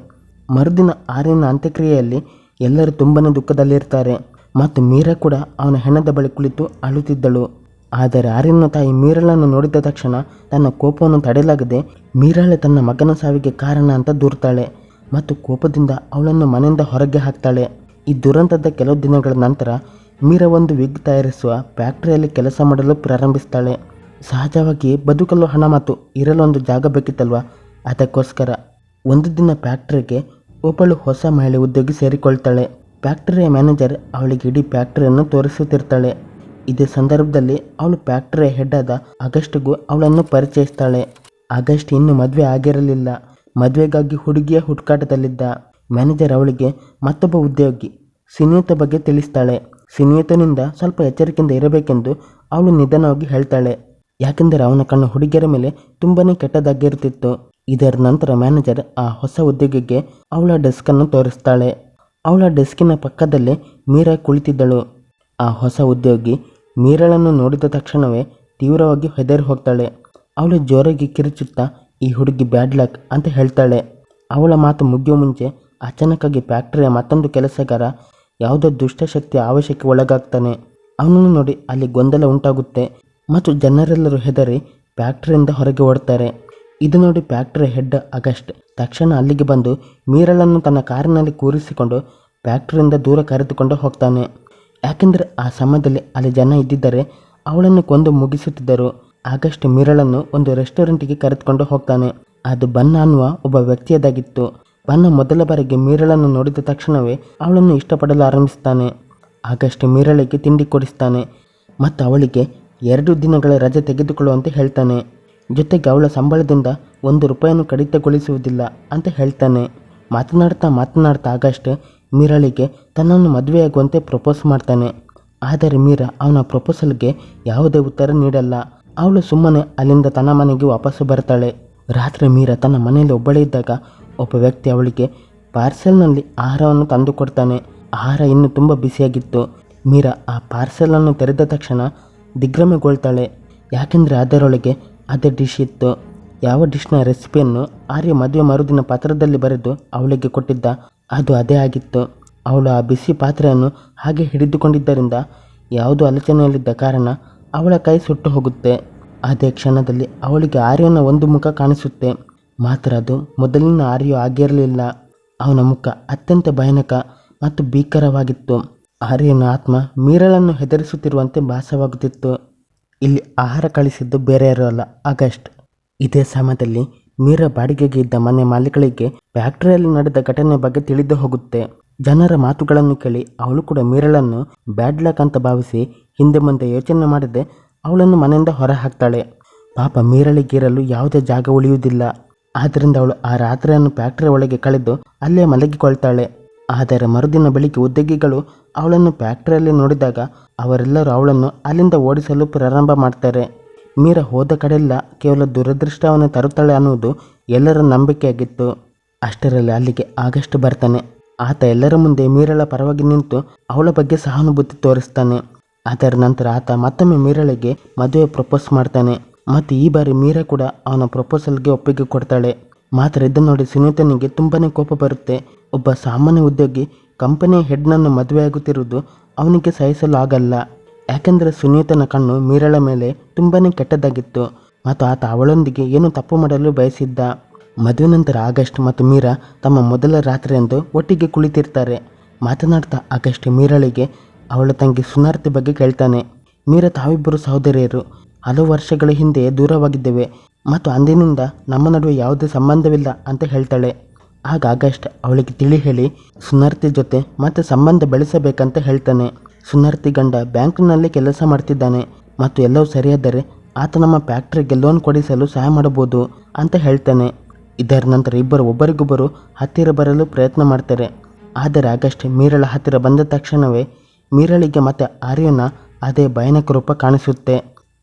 ಮರುದಿನ ಆರ್ಯನ ಅಂತ್ಯಕ್ರಿಯೆಯಲ್ಲಿ ಎಲ್ಲರೂ ತುಂಬನೇ ದುಃಖದಲ್ಲಿರ್ತಾರೆ ಮತ್ತು ಮೀರಾ ಕೂಡ ಅವನ ಹೆಣದ ಬಳಿ ಕುಳಿತು ಅಳುತ್ತಿದ್ದಳು. ಆದರೆ ಆರ್ಯನ ತಾಯಿ ಮೀರಳನ್ನು ನೋಡಿದ ತಕ್ಷಣ ತನ್ನ ಕೋಪವನ್ನು ತಡೆಯಲಾಗದೆ ಮೀರಾಳೆ ತನ್ನ ಮಗನ ಸಾವಿಗೆ ಕಾರಣ ಅಂತ ದೂರ್ತಾಳೆ ಮತ್ತು ಕೋಪದಿಂದ ಅವಳನ್ನು ಮನೆಯಿಂದ ಹೊರಗೆ ಹಾಕ್ತಾಳೆ. ಈ ದುರಂತದ ಕೆಲವು ದಿನಗಳ ನಂತರ ಮೀರಾ ಒಂದು ವಿಗ್ ತಯಾರಿಸುವ ಫ್ಯಾಕ್ಟರಿಯಲ್ಲಿ ಕೆಲಸ ಮಾಡಲು ಪ್ರಾರಂಭಿಸ್ತಾಳೆ. ಸಹಜವಾಗಿ ಬದುಕಲು ಹಣ ಮತ್ತು ಇರಲು ಒಂದು ಜಾಗ ಬೇಕಿತ್ತಲ್ವ, ಅದಕ್ಕೋಸ್ಕರ ಒಂದು ದಿನ ಫ್ಯಾಕ್ಟರಿಗೆ ಒಬ್ಬಳು ಹೊಸ ಮಹಿಳೆ ಉದ್ಯೋಗಿ ಸೇರಿಕೊಳ್ತಾಳೆ. ಫ್ಯಾಕ್ಟರಿಯ ಮ್ಯಾನೇಜರ್ ಅವಳಿಗೆ ಇಡೀ ಫ್ಯಾಕ್ಟರಿಯನ್ನು ತೋರಿಸುತ್ತಿರ್ತಾಳೆ. ಇದೇ ಸಂದರ್ಭದಲ್ಲಿ ಅವಳು ಫ್ಯಾಕ್ಟರಿಯ ಹೆಡ್ ಆದ ಆಗಸ್ಟ್ಗೂ ಅವಳನ್ನು ಪರಿಚಯಿಸ್ತಾಳೆ. ಆಗಸ್ಟ್ ಇನ್ನು ಮದುವೆ ಆಗಿರಲಿಲ್ಲ. ಮದುವೆಗಾಗಿ ಹುಡುಗಿಯ ಹುಡುಕಾಟದಲ್ಲಿದ್ದ. ಮ್ಯಾನೇಜರ್ ಅವಳಿಗೆ ಮತ್ತೊಬ್ಬ ಉದ್ಯೋಗಿ ಸಿನಿಯತ ಬಗ್ಗೆ ತಿಳಿಸ್ತಾಳೆ. ಸಿನಿಯತನಿಂದ ಸ್ವಲ್ಪ ಎಚ್ಚರಿಕೆಯಿಂದ ಇರಬೇಕೆಂದು ಅವಳು ನಿಧಾನವಾಗಿ ಹೇಳ್ತಾಳೆ. ಯಾಕೆಂದರೆ ಅವನ ಕಣ್ಣು ಹುಡುಗಿಯರ ಮೇಲೆ ತುಂಬನೇ ಕೆಟ್ಟದಾಗಿರುತ್ತಿತ್ತು. ಇದರ ನಂತರ ಮ್ಯಾನೇಜರ್ ಆ ಹೊಸ ಉದ್ಯೋಗಿಗೆ ಅವಳ ಡೆಸ್ಕನ್ನು ತೋರಿಸ್ತಾಳೆ. ಅವಳ ಡೆಸ್ಕಿನ ಪಕ್ಕದಲ್ಲೇ ಮೀರಾ ಕುಳಿತಿದ್ದಳು. ಆ ಹೊಸ ಉದ್ಯೋಗಿ ಮೀರಳನ್ನು ನೋಡಿದ ತಕ್ಷಣವೇ ತೀವ್ರವಾಗಿ ಹೆದರಿ ಹೋಗ್ತಾಳೆ. ಅವಳು ಜೋರಾಗಿ ಕಿರುಚುತ್ತಾ ಈ ಹುಡುಗಿ ಬ್ಯಾಡ್ ಲಕ್ ಅಂತ ಹೇಳ್ತಾಳೆ. ಅವಳ ಮಾತು ಮುಗಿಯುವ ಮುಂಚೆ ಅಚಾನಕ್ಕಾಗಿ ಫ್ಯಾಕ್ಟರಿಯ ಮತ್ತೊಂದು ಕೆಲಸಗಾರ ಯಾವುದೋ ದುಷ್ಟಶಕ್ತಿಯ ಆವೇಶಕ್ಕೆ ಒಳಗಾಗ್ತಾನೆ. ಅವನನ್ನು ನೋಡಿ ಅಲ್ಲಿ ಗೊಂದಲ ಉಂಟಾಗುತ್ತೆ ಮತ್ತು ಜನರೆಲ್ಲರೂ ಹೆದರಿ ಫ್ಯಾಕ್ಟರಿಯಿಂದ ಹೊರಗೆ ಓಡ್ತಾರೆ. ಇದು ನೋಡಿ ಫ್ಯಾಕ್ಟರಿ ಹೆಡ್ ಆಗಸ್ಟ್ ತಕ್ಷಣ ಅಲ್ಲಿಗೆ ಬಂದು ಮೀರಳನ್ನು ತನ್ನ ಕಾರಿನಲ್ಲಿ ಕೂರಿಸಿಕೊಂಡು ಫ್ಯಾಕ್ಟರಿಯಿಂದ ದೂರ ಕರೆದುಕೊಂಡು ಹೋಗ್ತಾನೆ. ಯಾಕೆಂದರೆ ಆ ಸಮಯದಲ್ಲಿ ಅಲ್ಲಿ ಜನ ಇದ್ದಿದ್ದರೆ ಅವಳನ್ನು ಕೊಂದು ಮುಗಿಸುತ್ತಿದ್ದರು. ಆಗಸ್ಟ್ ಮೀರಳನ್ನು ಒಂದು ರೆಸ್ಟೋರೆಂಟಿಗೆ ಕರೆದುಕೊಂಡು ಹೋಗ್ತಾನೆ. ಅದು ಬನ್ನ ಅನ್ನುವ ಒಬ್ಬ ವ್ಯಕ್ತಿಯದಾಗಿತ್ತು. ಬನ್ನ ಮೊದಲ ಬಾರಿಗೆ ಮೀರಳನ್ನು ನೋಡಿದ ತಕ್ಷಣವೇ ಅವಳನ್ನು ಇಷ್ಟಪಡಲು ಆರಂಭಿಸ್ತಾನೆ. ಆಗಸ್ಟ್ ಮೀರಳಿಗೆ ತಿಂಡಿ ಕೊಡಿಸ್ತಾನೆ ಮತ್ತು ಅವಳಿಗೆ 2 ದಿನಗಳ ರಜೆ ತೆಗೆದುಕೊಳ್ಳುವಂತೆ ಹೇಳ್ತಾನೆ. ಜೊತೆಗೆ ಅವಳ ಸಂಬಳದಿಂದ 1 ರೂಪಾಯಿಯನ್ನು ಕಡಿತಗೊಳಿಸುವುದಿಲ್ಲ ಅಂತ ಹೇಳ್ತಾನೆ. ಮಾತನಾಡ್ತಾ ಆಗಸ್ಟ್ ಮೀರಳಿಗೆ ತನ್ನನ್ನು ಮದುವೆಯಾಗುವಂತೆ ಪ್ರಪೋಸ್ ಮಾಡ್ತಾನೆ. ಆದರೆ ಮೀರಾ ಅವನ ಪ್ರಪೋಸಲ್ಗೆ ಯಾವುದೇ ಉತ್ತರ ನೀಡಲ್ಲ. ಅವಳು ಸುಮ್ಮನೆ ಅಲ್ಲಿಂದ ತನ್ನ ಮನೆಗೆ ವಾಪಸ್ಸು ಬರ್ತಾಳೆ. ರಾತ್ರಿ ಮೀರಾ ತನ್ನ ಮನೆಯಲ್ಲಿ ಒಬ್ಬಳೇ ಇದ್ದಾಗ ಒಬ್ಬ ವ್ಯಕ್ತಿ ಅವಳಿಗೆ ಪಾರ್ಸೆಲ್ನಲ್ಲಿ ಆಹಾರವನ್ನು ತಂದು ಕೊಡ್ತಾನೆ. ಆಹಾರ ಇನ್ನೂ ತುಂಬ ಬಿಸಿಯಾಗಿತ್ತು. ಮೀರಾ ಆ ಪಾರ್ಸೆಲನ್ನು ತೆರೆದ ತಕ್ಷಣ ದಿಗ್ಭ್ರಮೆಗೊಳ್ತಾಳೆ. ಯಾಕೆಂದರೆ ಅದರೊಳಗೆ ಅದೇ ಡಿಶ್ ಇತ್ತು. ಯಾವ ಡಿಶ್ನ ರೆಸಿಪಿಯನ್ನು ಆರ್ಯ ಮದುವೆ ಮರುದಿನ ಪತ್ರದಲ್ಲಿ ಬರೆದು ಅವಳಿಗೆ ಕೊಟ್ಟಿದ್ದ, ಅದು ಅದೇ ಆಗಿತ್ತು. ಅವಳು ಆ ಬಿಸಿ ಪಾತ್ರೆಯನ್ನು ಹಾಗೆ ಹಿಡಿದುಕೊಂಡಿದ್ದರಿಂದ ಯಾವುದೋ ಆಲೋಚನೆಯಲ್ಲಿದ್ದ ಕಾರಣ ಅವಳ ಕೈ ಸುಟ್ಟು ಹೋಗುತ್ತೆ. ಅದೇ ಕ್ಷಣದಲ್ಲಿ ಅವಳಿಗೆ ಆರ್ಯನ ಒಂದು ಮುಖ ಕಾಣಿಸುತ್ತೆ. ಮಾತ್ರ ಅದು ಮೊದಲಿನ ಆರ್ಯ ಆಗಿರಲಿಲ್ಲ. ಅವನ ಮುಖ ಅತ್ಯಂತ ಭಯಾನಕ ಮತ್ತು ಭೀಕರವಾಗಿತ್ತು. ಆರ್ಯನ ಆತ್ಮ ಮೀರಳನ್ನು ಹೆದರಿಸುತ್ತಿರುವಂತೆ ಭಾಸವಾಗುತ್ತಿತ್ತು. ಇಲ್ಲಿ ಆಹಾರ ಕಳಿಸಿದ್ದು ಬೇರೆ ಯಾರೂ ಅಲ್ಲ, ಆಗಸ್ಟ್. ಇದೇ ಸಮಯದಲ್ಲಿ ಮೀರಾ ಬಾಡಿಗೆಗೆ ಇದ್ದ ಮನೆ ಮಾಲೀಕಳಿಗೆ ಫ್ಯಾಕ್ಟರಿಯಲ್ಲಿ ನಡೆದ ಘಟನೆ ಬಗ್ಗೆ ತಿಳಿದು ಹೋಗುತ್ತೆ. ಜನರ ಮಾತುಗಳನ್ನು ಕೇಳಿ ಅವಳು ಕೂಡ ಮೀರಳನ್ನು ಬ್ಯಾಡ್ ಲಕ್ ಅಂತ ಭಾವಿಸಿ ಹಿಂದೆ ಮುಂದೆ ಯೋಚನೆ ಮಾಡದೆ ಅವಳನ್ನು ಮನೆಯಿಂದ ಹೊರ ಹಾಕ್ತಾಳೆ. ಪಾಪ ಮೀರಳಿಗಿರಲು ಯಾವುದೇ ಜಾಗ ಉಳಿಯುವುದಿಲ್ಲ. ಆದ್ದರಿಂದ ಅವಳು ಆ ರಾತ್ರಿಯನ್ನು ಫ್ಯಾಕ್ಟರಿ ಒಳಗೆ ಕಳೆದು ಅಲ್ಲೇ ಮಲಗಿಕೊಳ್ತಾಳೆ. ಆದರೆ ಮರುದಿನ ಬೆಳಿಗ್ಗೆ ಉದ್ಯೋಗಿಗಳು ಅವಳನ್ನು ಫ್ಯಾಕ್ಟರಿಯಲ್ಲಿ ನೋಡಿದಾಗ ಅವರೆಲ್ಲರೂ ಅವಳನ್ನು ಅಲ್ಲಿಂದ ಓಡಿಸಲು ಪ್ರಾರಂಭ ಮಾಡ್ತಾರೆ. ಮೀರಾ ಹೋದ ಕಡೆಯೆಲ್ಲ ಕೇವಲ ದುರದೃಷ್ಟವನ್ನು ತರುತ್ತಾಳೆ ಅನ್ನುವುದು ಎಲ್ಲರ ನಂಬಿಕೆಯಾಗಿತ್ತು. ಅಷ್ಟರಲ್ಲಿ ಅಲ್ಲಿಗೆ ಆಗಸ್ಟ್ ಬರ್ತಾನೆ. ಆತ ಎಲ್ಲರ ಮುಂದೆ ಮೀರಳ ಪರವಾಗಿ ನಿಂತು ಅವಳ ಬಗ್ಗೆ ಸಹಾನುಭೂತಿ ತೋರಿಸ್ತಾನೆ. ಅದರ ನಂತರ ಆತ ಮತ್ತೊಮ್ಮೆ ಮೀರಳಿಗೆ ಮದುವೆ ಪ್ರಪೋಸ್ ಮಾಡ್ತಾನೆ ಮತ್ತು ಈ ಬಾರಿ ಮೀರಾ ಕೂಡ ಅವನ ಪ್ರಪೋಸಲ್ಗೆ ಒಪ್ಪಿಗೆ ಕೊಡ್ತಾಳೆ. ಮಾತ್ರ ಇದನ್ನು ನೋಡಿ ಸುನೀತನಿಗೆ ತುಂಬಾನೇ ಕೋಪ ಬರುತ್ತೆ. ಒಬ್ಬ ಸಾಮಾನ್ಯ ಉದ್ಯೋಗಿ ಕಂಪನಿಯ ಹೆಡ್ನನ್ನು ಮದುವೆಯಾಗುತ್ತಿರುವುದು ಅವನಿಗೆ ಸಹಿಸಲು ಆಗಲ್ಲ. ಯಾಕೆಂದರೆ ಸುನೀತನ ಕಣ್ಣು ಮೀರಳ ಮೇಲೆ ತುಂಬಾನೇ ಕೆಟ್ಟದಾಗಿತ್ತು ಮತ್ತು ಆತ ಅವಳೊಂದಿಗೆ ಏನು ತಪ್ಪು ಮಾಡಲು ಬಯಸಿದ್ದ. ಮದುವೆ ನಂತರ ಆಗಸ್ಟ್ ಮತ್ತು ಮೀರಾ ತಮ್ಮ ಮೊದಲ ರಾತ್ರಿಯಂದು ಒಟ್ಟಿಗೆ ಕುಳಿತಿರ್ತಾರೆ. ಮಾತನಾಡ್ತಾ ಆಗಸ್ಟ್ ಮೀರಳಿಗೆ ಅವಳ ತಂಗಿ ಸುನಾರ್ತಿ ಬಗ್ಗೆ ಕೇಳ್ತಾನೆ. ಮೀರಾ ತಾವಿಬ್ಬರು ಸಹೋದರಿಯರು, ಹಲವು ವರ್ಷಗಳ ಹಿಂದೆ ದೂರವಾಗಿದ್ದೇವೆ ಮತ್ತು ಅಂದಿನಿಂದ ನಮ್ಮ ನಡುವೆ ಯಾವುದೇ ಸಂಬಂಧವಿಲ್ಲ ಅಂತ ಹೇಳ್ತಾಳೆ. ಆಗ ಆಗಸ್ಟ್ ಅವಳಿಗೆ ತಿಳಿ ಹೇಳಿ ಸುನಾರ್ತಿ ಜೊತೆ ಮತ್ತೆ ಸಂಬಂಧ ಬೆಳೆಸಬೇಕಂತ ಹೇಳ್ತಾನೆ. ಸುನಾರ್ತಿ ಗಂಡ ಬ್ಯಾಂಕ್ನಲ್ಲಿ ಕೆಲಸ ಮಾಡ್ತಿದ್ದಾನೆ ಮತ್ತು ಎಲ್ಲವೂ ಸರಿಯಾದರೆ ಆತ ನಮ್ಮ ಫ್ಯಾಕ್ಟ್ರಿಗೆ ಲೋನ್ ಕೊಡಿಸಲು ಸಹಾಯ ಮಾಡಬಹುದು ಅಂತ ಹೇಳ್ತಾನೆ. ಇದರ ನಂತರ ಇಬ್ಬರು ಒಬ್ಬರಿಗೊಬ್ಬರು ಹತ್ತಿರ ಬರಲು ಪ್ರಯತ್ನ ಮಾಡ್ತಾರೆ. ಆದರೆ ಆಗಸ್ಟ್ ಮೀರಳ ಹತ್ತಿರ ಬಂದ ತಕ್ಷಣವೇ ಮೀರಳಿಗೆ ಮತ್ತೆ ಆರ್ಯನ ಅದೇ ಭಯಾನಕ ರೂಪ ಕಾಣಿಸುತ್ತೆ.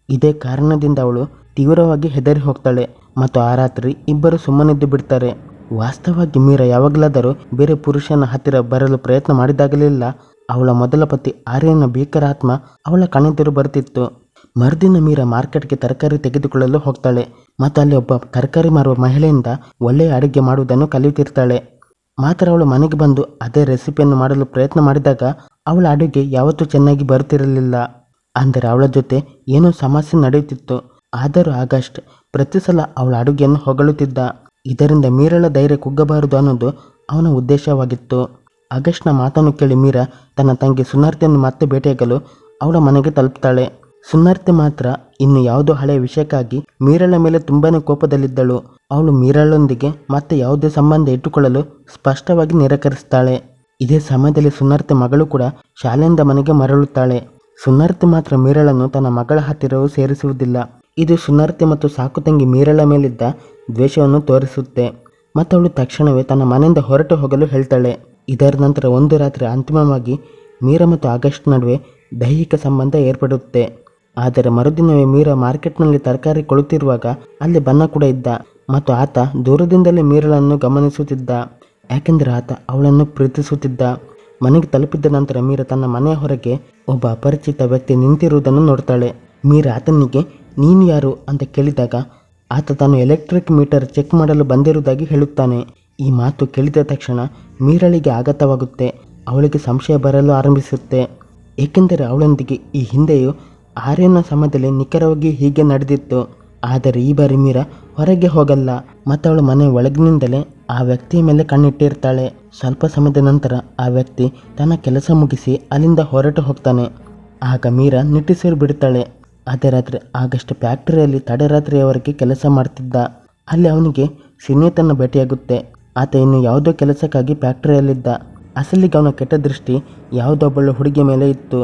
ಇದೇ ಕಾರಣದಿಂದ ಅವಳು ತೀವ್ರವಾಗಿ ಹೆದರಿ ಹೋಗ್ತಾಳೆ ಮತ್ತು ಆ ರಾತ್ರಿ ಇಬ್ಬರು ಸುಮ್ಮನಿದ್ದು ಬಿಡ್ತಾರೆ. ವಾಸ್ತವವಾಗಿ ಮೀರಾ ಯಾವಾಗಲಾದರೂ ಬೇರೆ ಪುರುಷನ ಹತ್ತಿರ ಬರಲು ಪ್ರಯತ್ನ ಮಾಡಿದಾಗಲೆಲ್ಲ ಅವಳ ಮೊದಲ ಪತಿ ಆರ್ಯನ ಭೀಕರ ಆತ್ಮ ಅವಳ ಕಣ್ಣೆದುರು ಬರ್ತಿತ್ತು. ಮರುದಿನ ಮೀರಾ ಮಾರ್ಕೆಟ್ಗೆ ತರಕಾರಿ ತೆಗೆದುಕೊಳ್ಳಲು ಹೋಗ್ತಾಳೆ ಮತ್ತು ಅಲ್ಲಿ ಒಬ್ಬ ತರಕಾರಿ ಮಾರುವ ಮಹಿಳೆಯಿಂದ ಒಳ್ಳೆಯ ಅಡುಗೆ ಮಾಡುವುದನ್ನು ಕಲಿಯುತ್ತಿರ್ತಾಳೆ. ಮಾತ್ರ ಅವಳು ಮನೆಗೆ ಬಂದು ಅದೇ ರೆಸಿಪಿಯನ್ನು ಮಾಡಲು ಪ್ರಯತ್ನ ಮಾಡಿದಾಗ ಅವಳ ಅಡುಗೆ ಯಾವತ್ತೂ ಚೆನ್ನಾಗಿ ಬರುತ್ತಿರಲಿಲ್ಲ. ಅಂದರೆ ಅವಳ ಜೊತೆ ಏನೋ ಸಮಸ್ಯೆ ನಡೆಯುತ್ತಿತ್ತು. ಆದರೂ ಆಗಸ್ಟ್ ಪ್ರತಿ ಸಲ ಅವಳ ಅಡುಗೆಯನ್ನು ಹೊಗಳುತ್ತಿದ್ದ. ಇದರಿಂದ ಮೀರಳ ಧೈರ್ಯ ಕುಗ್ಗಬಾರದು ಅನ್ನೋದು ಅವನ ಉದ್ದೇಶವಾಗಿತ್ತು. ಆಗಸ್ಟ್ನ ಮಾತನ್ನು ಕೇಳಿ ಮೀರಾ ತನ್ನ ತಂಗಿ ಸುನಾರ್ತಿಯನ್ನು ಮತ್ತೆ ಭೇಟಿಯಾಗಲು ಅವಳ ಮನೆಗೆ ತಲುಪ್ತಾಳೆ. ಸುನಾರ್ತಿ ಮಾತ್ರ ಇನ್ನು ಯಾವುದೋ ಹಳೆಯ ವಿಷಯಕ್ಕಾಗಿ ಮೀರಳ ಮೇಲೆ ತುಂಬಾನೇ ಕೋಪದಲ್ಲಿದ್ದಳು. ಅವಳು ಮೀರಳೊಂದಿಗೆ ಮತ್ತೆ ಯಾವುದೇ ಸಂಬಂಧ ಇಟ್ಟುಕೊಳ್ಳಲು ಸ್ಪಷ್ಟವಾಗಿ ನಿರಾಕರಿಸ್ತಾಳೆ. ಇದೇ ಸಮಯದಲ್ಲಿ ಸುನಾರ್ತಿ ಮಗಳು ಕೂಡ ಶಾಲೆಯಿಂದ ಮನೆಗೆ ಮರಳುತ್ತಾಳೆ. ಸುನಾರ್ತಿ ಮಾತ್ರ ಮೀರಳನ್ನು ತನ್ನ ಮಗಳ ಹತ್ತಿರವೂ ಸೇರಿಸುವುದಿಲ್ಲ. ಇದು ಸುನಾರ್ತಿ ಮತ್ತು ಸಾಕು ತಂಗಿ ಮೀರಳ ಮೇಲಿದ್ದ ದ್ವೇಷವನ್ನು ತೋರಿಸುತ್ತೆ ಮತ್ತು ಅವಳು ತಕ್ಷಣವೇ ತನ್ನ ಮನೆಯಿಂದ ಹೊರಟು ಹೋಗಲು ಹೇಳ್ತಾಳೆ. ಇದರ ನಂತರ ಒಂದು ರಾತ್ರಿ ಅಂತಿಮವಾಗಿ ಮೀರಾ ಮತ್ತು ಆಗಸ್ಟ್ ನಡುವೆ ದೈಹಿಕ ಸಂಬಂಧ ಏರ್ಪಡುತ್ತೆ. ಆದರೆ ಮರುದಿನವೇ ಮೀರಾ ಮಾರ್ಕೆಟ್ನಲ್ಲಿ ತರಕಾರಿ ಕೊಳ್ಳುತ್ತಿರುವಾಗ ಅಲ್ಲಿ ಬನ್ನ ಕೂಡ ಇದ್ದ ಮತ್ತು ಆತ ದೂರದಿಂದಲೇ ಮೀರಳನ್ನು ಗಮನಿಸುತ್ತಿದ್ದ. ಯಾಕೆಂದರೆ ಆತ ಅವಳನ್ನು ಪ್ರೀತಿಸುತ್ತಿದ್ದ. ಮನೆಗೆ ತಲುಪಿದ ನಂತರ ಮೀರಾ ತನ್ನ ಮನೆಯ ಹೊರಗೆ ಒಬ್ಬ ಅಪರಿಚಿತ ವ್ಯಕ್ತಿ ನಿಂತಿರುವುದನ್ನು ನೋಡ್ತಾಳೆ. ಮೀರಾ ಆತನಿಗೆ ನೀನು ಯಾರು ಅಂತ ಕೇಳಿದಾಗ ಆತ ತಾನು ಎಲೆಕ್ಟ್ರಿಕ್ ಮೀಟರ್ ಚೆಕ್ ಮಾಡಲು ಬಂದಿರುವುದಾಗಿ ಹೇಳುತ್ತಾನೆ. ಈ ಮಾತು ಕೇಳಿದ ತಕ್ಷಣ ಮೀರಳಿಗೆ ಆಘಾತವಾಗುತ್ತೆ. ಅವಳಿಗೆ ಸಂಶಯ ಬರಲು ಆರಂಭಿಸುತ್ತೆ. ಏಕೆಂದರೆ ಅವಳೊಂದಿಗೆ ಈ ಹಿಂದೆಯೂ ಆರ್ಯನ ಸಮಯದಲ್ಲಿ ನಿಖರವಾಗಿ ಹೀಗೆ ನಡೆದಿತ್ತು. ಆದರೆ ಈ ಬಾರಿ ಮೀರಾ ಹೊರಗೆ ಹೋಗಲ್ಲ ಮತ್ತು ಅವಳ ಮನೆ ಒಳಗಿನಿಂದಲೇ ಆ ವ್ಯಕ್ತಿಯ ಮೇಲೆ ಕಣ್ಣಿಟ್ಟಿರ್ತಾಳೆ. ಸ್ವಲ್ಪ ಸಮಯದ ನಂತರ ಆ ವ್ಯಕ್ತಿ ತನ್ನ ಕೆಲಸ ಮುಗಿಸಿ ಅಲ್ಲಿಂದ ಹೊರಟು ಹೋಗ್ತಾನೆ. ಆಗ ಮೀರಾ ನಿಟ್ಟುಸಿರು ಬಿಡುತ್ತಾಳೆ. ಅದೇ ರಾತ್ರಿ ಆಗಸ್ಟ್ ಫ್ಯಾಕ್ಟರಿಯಲ್ಲಿ ತಡರಾತ್ರಿಯವರೆಗೆ ಕೆಲಸ ಮಾಡ್ತಿದ್ದ. ಅಲ್ಲಿ ಅವನಿಗೆ ಸುನೀತನ ಭೇಟಿಯಾಗುತ್ತೆ. ಆತ ಇನ್ನು ಯಾವುದೋ ಕೆಲಸಕ್ಕಾಗಿ ಫ್ಯಾಕ್ಟರಿಯಲ್ಲಿದ್ದ. ಅಸಲಿಗೆ ಅವನ ಕೆಟ್ಟ ದೃಷ್ಟಿ ಯಾವುದೊಬ್ಬಳು ಹುಡುಗಿ ಮೇಲೆ ಇತ್ತು.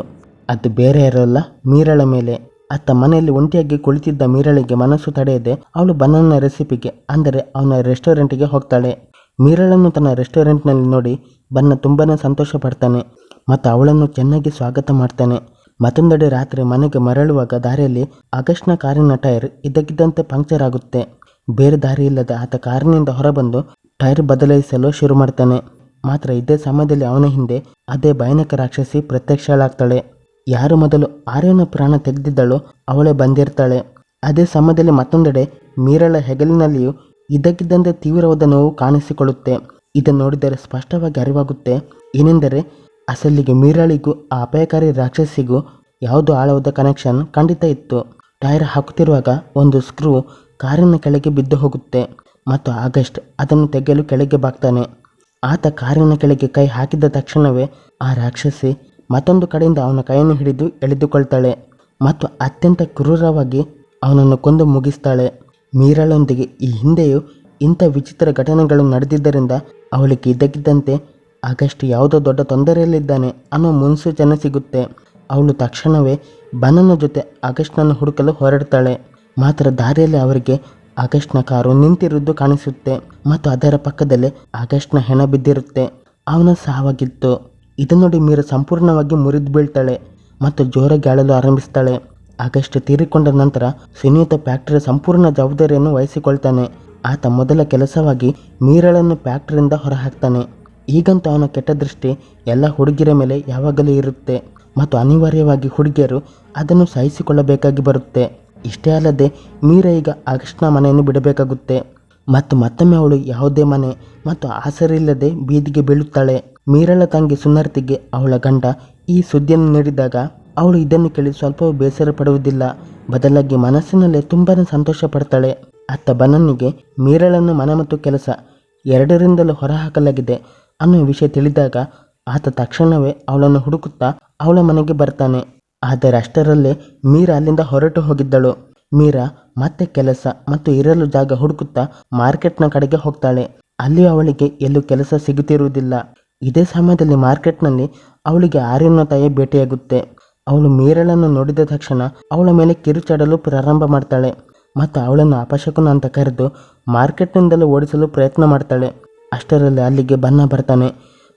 ಅದು ಬೇರೆ ಇರೋಲ್ಲ, ಮೀರಳ ಮೇಲೆ. ಆತ ಮನೆಯಲ್ಲಿ ಒಂಟಿಯಾಗಿ ಕುಳಿತಿದ್ದ ಮೀರಳಿಗೆ ಮನಸ್ಸು ತಡೆಯದೆ ಅವಳು ಬನ್ನನ ರೆಸಿಪಿಗೆ ಅಂದರೆ ಅವನ ರೆಸ್ಟೋರೆಂಟಿಗೆ ಹೋಗ್ತಾಳೆ. ಮೀರಳನ್ನು ತನ್ನ ರೆಸ್ಟೋರೆಂಟ್ನಲ್ಲಿ ನೋಡಿ ಬನ್ನ ತುಂಬಾನೇ ಸಂತೋಷ ಪಡ್ತಾನೆ ಮತ್ತು ಅವಳನ್ನು ಚೆನ್ನಾಗಿ ಸ್ವಾಗತ ಮಾಡ್ತಾನೆ. ಮತ್ತೊಂದೆಡೆ ರಾತ್ರಿ ಮನೆಗೆ ಮರಳುವಾಗ ದಾರಿಯಲ್ಲಿ ಆಗಸ್ಟ್ನ ಕಾರಿನ ಟೈರ್ ಇದ್ದಕ್ಕಿದ್ದಂತೆ ಪಂಕ್ಚರ್ ಆಗುತ್ತೆ. ಬೇರೆ ದಾರಿ ಇಲ್ಲದೆ ಆತ ಕಾರಿನಿಂದ ಹೊರಬಂದು ಟೈರ್ ಬದಲಾಯಿಸಲು ಶುರು ಮಾಡ್ತಾನೆ. ಮಾತ್ರ ಇದೇ ಸಮಯದಲ್ಲಿ ಅವನ ಹಿಂದೆ ಅದೇ ಭಯಾನಕ ರಾಕ್ಷಸಿ ಪ್ರತ್ಯಕ್ಷಳಾಗ್ತಾಳೆ. ಯಾರು ಮೊದಲು ಆರ್ಯನ ಪ್ರಾಣ ತೆಗೆದಿದ್ದಳು ಅವಳೇ ಬಂದಿರ್ತಾಳೆ. ಅದೇ ಸಮಯದಲ್ಲಿ ಮತ್ತೊಂದೆಡೆ ಮೀರಳ ಹೆಗಲಿನಲ್ಲಿಯೂ ಇದ್ದಕ್ಕಿದ್ದಂತೆ ತೀವ್ರವಾದ ನೋವು ಕಾಣಿಸಿಕೊಳ್ಳುತ್ತೆ. ಇದನ್ನು ನೋಡಿದರೆ ಸ್ಪಷ್ಟವಾಗಿ ಅರಿವಾಗುತ್ತೆ ಏನೆಂದರೆ ಅಸಲಿಗೆ ಮೀರಳಿಗೂ ಆ ಅಪಾಯಕಾರಿ ರಾಕ್ಷಸಿಗೂ ಯಾವುದೋ ಆಳವಾದ ಕನೆಕ್ಷನ್ ಖಂಡಿತ ಇತ್ತು. ಟೈರ್ ಹಾಕುತ್ತಿರುವಾಗ ಒಂದು ಸ್ಕ್ರೂ ಕಾರಿನ ಕೆಳಗೆ ಬಿದ್ದು ಹೋಗುತ್ತೆ ಮತ್ತು ಆಗಸ್ಟ್ ಅದನ್ನು ತೆಗೆಯಲು ಕೆಳಗೆ ಬಾಗ್ತಾನೆ. ಆತ ಕಾರಿನ ಕೆಳಗೆ ಕೈ ಹಾಕಿದ ತಕ್ಷಣವೇ ಆ ರಾಕ್ಷಸಿ ಮತ್ತೊಂದು ಕಡೆಯಿಂದ ಅವನ ಕೈಯನ್ನು ಹಿಡಿದು ಎಳೆದುಕೊಳ್ತಾಳೆ ಮತ್ತು ಅತ್ಯಂತ ಕ್ರೂರವಾಗಿ ಅವನನ್ನು ಕೊಂದು ಮುಗಿಸ್ತಾಳೆ. ಮೀರಳೊಂದಿಗೆ ಈ ಹಿಂದೆಯೂ ಇಂಥ ವಿಚಿತ್ರ ಘಟನೆಗಳು ನಡೆದಿದ್ದರಿಂದ ಅವಳಿಗೆ ಇದ್ದಕ್ಕಿದ್ದಂತೆ ಆಗಸ್ಟ್ ಯಾವುದೋ ದೊಡ್ಡ ತೊಂದರೆಯಲ್ಲಿದ್ದಾನೆ ಅನ್ನೋ ಮುನ್ಸೂಚನೆ ಸಿಗುತ್ತೆ. ಅವಳು ತಕ್ಷಣವೇ ಬನ್ನನ ಜೊತೆ ಆಗಸ್ಟ್ನನ್ನು ಹುಡುಕಲು ಹೊರಡ್ತಾಳೆ. ಮಾತ್ರ ದಾರಿಯಲ್ಲಿ ಅವರಿಗೆ ಆಗಸ್ಟ್ನ ಕಾರು ನಿಂತಿರುವುದು ಕಾಣಿಸುತ್ತೆ ಮತ್ತು ಅದರ ಪಕ್ಕದಲ್ಲೇ ಆಗಸ್ಟ್ನ ಹೆಣ ಬಿದ್ದಿರುತ್ತೆ. ಅವನ ಸಾವಾಗಿತ್ತು. ಇದು ನೋಡಿ ಮೀರಾ ಸಂಪೂರ್ಣವಾಗಿ ಮುರಿದು ಬೀಳ್ತಾಳೆ ಮತ್ತು ಜೋರಾಗಿ ಅಳಲು ಆರಂಭಿಸ್ತಾಳೆ. ಆಗಸ್ಟ್ ತೀರಿಕೊಂಡ ನಂತರ ಸುನಿಯುತ ಫ್ಯಾಕ್ಟರಿಯ ಸಂಪೂರ್ಣ ಜವಾಬ್ದಾರಿಯನ್ನು ವಹಿಸಿಕೊಳ್ತಾನೆ. ಆತ ಮೊದಲ ಕೆಲಸವಾಗಿ ಮೀರಳನ್ನು ಫ್ಯಾಕ್ಟರಿಯಿಂದ ಹೊರಹಾಕ್ತಾನೆ. ಈಗಂತೂ ಅವನ ಕೆಟ್ಟ ದೃಷ್ಟಿ ಎಲ್ಲ ಹುಡುಗಿಯರ ಮೇಲೆ ಯಾವಾಗಲೂ ಇರುತ್ತೆ ಮತ್ತು ಅನಿವಾರ್ಯವಾಗಿ ಹುಡುಗಿಯರು ಅದನ್ನು ಸಹಿಸಿಕೊಳ್ಳಬೇಕಾಗಿ ಬರುತ್ತೆ. ಇಷ್ಟೇ ಅಲ್ಲದೆ ಮೀರಾ ಈಗ ಆಗಸ್ಟ್ನ ಮನೆಯನ್ನು ಬಿಡಬೇಕಾಗುತ್ತೆ ಮತ್ತು ಮತ್ತೊಮ್ಮೆ ಅವಳು ಯಾವುದೇ ಮನೆ ಮತ್ತು ಆಸರಿಲ್ಲದೆ ಬೀದಿಗೆ ಬೀಳುತ್ತಾಳೆ. ಮೀರಳ ತಂಗಿ ಸುನರ್ತಿಗೆ ಅವಳ ಗಂಡ ಈ ಸುದ್ದಿಯನ್ನು ನೀಡಿದಾಗ ಅವಳು ಇದನ್ನು ಕೇಳಿ ಸ್ವಲ್ಪವೂ ಬೇಸರ ಪಡುವುದಿಲ್ಲ. ಬದಲಾಗಿ ಮನಸ್ಸಿನಲ್ಲೇ ತುಂಬಾ ಸಂತೋಷ ಪಡ್ತಾಳೆ. ಅತ್ತ ಬನ್ನನಿಗೆ ಮೀರಳನ್ನು ಮನೆ ಮತ್ತು ಕೆಲಸ ಎರಡರಿಂದಲೂ ಹೊರಹಾಕಲಾಗಿದೆ ಅನ್ನೋ ವಿಷಯ ತಿಳಿದಾಗ ಆತ ತಕ್ಷಣವೇ ಅವಳನ್ನು ಹುಡುಕುತ್ತಾ ಅವಳ ಮನೆಗೆ ಬರ್ತಾನೆ. ಆದರೆ ಅಷ್ಟರಲ್ಲೇ ಮೀರಾ ಅಲ್ಲಿಂದ ಹೊರಟು ಹೋಗಿದ್ದಳು. ಮೀರಾ ಮತ್ತೆ ಕೆಲಸ ಮತ್ತು ಇರಲು ಜಾಗ ಹುಡುಕುತ್ತಾ ಮಾರ್ಕೆಟ್ನ ಕಡೆಗೆ ಹೋಗ್ತಾಳೆ. ಅಲ್ಲಿ ಅವಳಿಗೆ ಎಲ್ಲೂ ಕೆಲಸ ಸಿಗುತ್ತಿರುವುದಿಲ್ಲ. ಇದೇ ಸಮಯದಲ್ಲಿ ಮಾರ್ಕೆಟ್ನಲ್ಲಿ ಅವಳಿಗೆ ಆರ್ಯನ ತಾಯಿ ಭೇಟಿಯಾಗುತ್ತೆ. ಅವಳು ಮೀರಳನ್ನು ನೋಡಿದ ತಕ್ಷಣ ಅವಳ ಮೇಲೆ ಕಿರುಚಾಡಲು ಪ್ರಾರಂಭ ಮಾಡ್ತಾಳೆ ಮತ್ತು ಅವಳನ್ನು ಅಪಶಕುನ ಅಂತ ಕರೆದು ಮಾರ್ಕೆಟ್ನಿಂದಲೂ ಓಡಿಸಲು ಪ್ರಯತ್ನ ಮಾಡ್ತಾಳೆ. ಅಷ್ಟರಲ್ಲಿ ಅಲ್ಲಿಗೆ ಬನ್ನ ಬರ್ತಾನೆ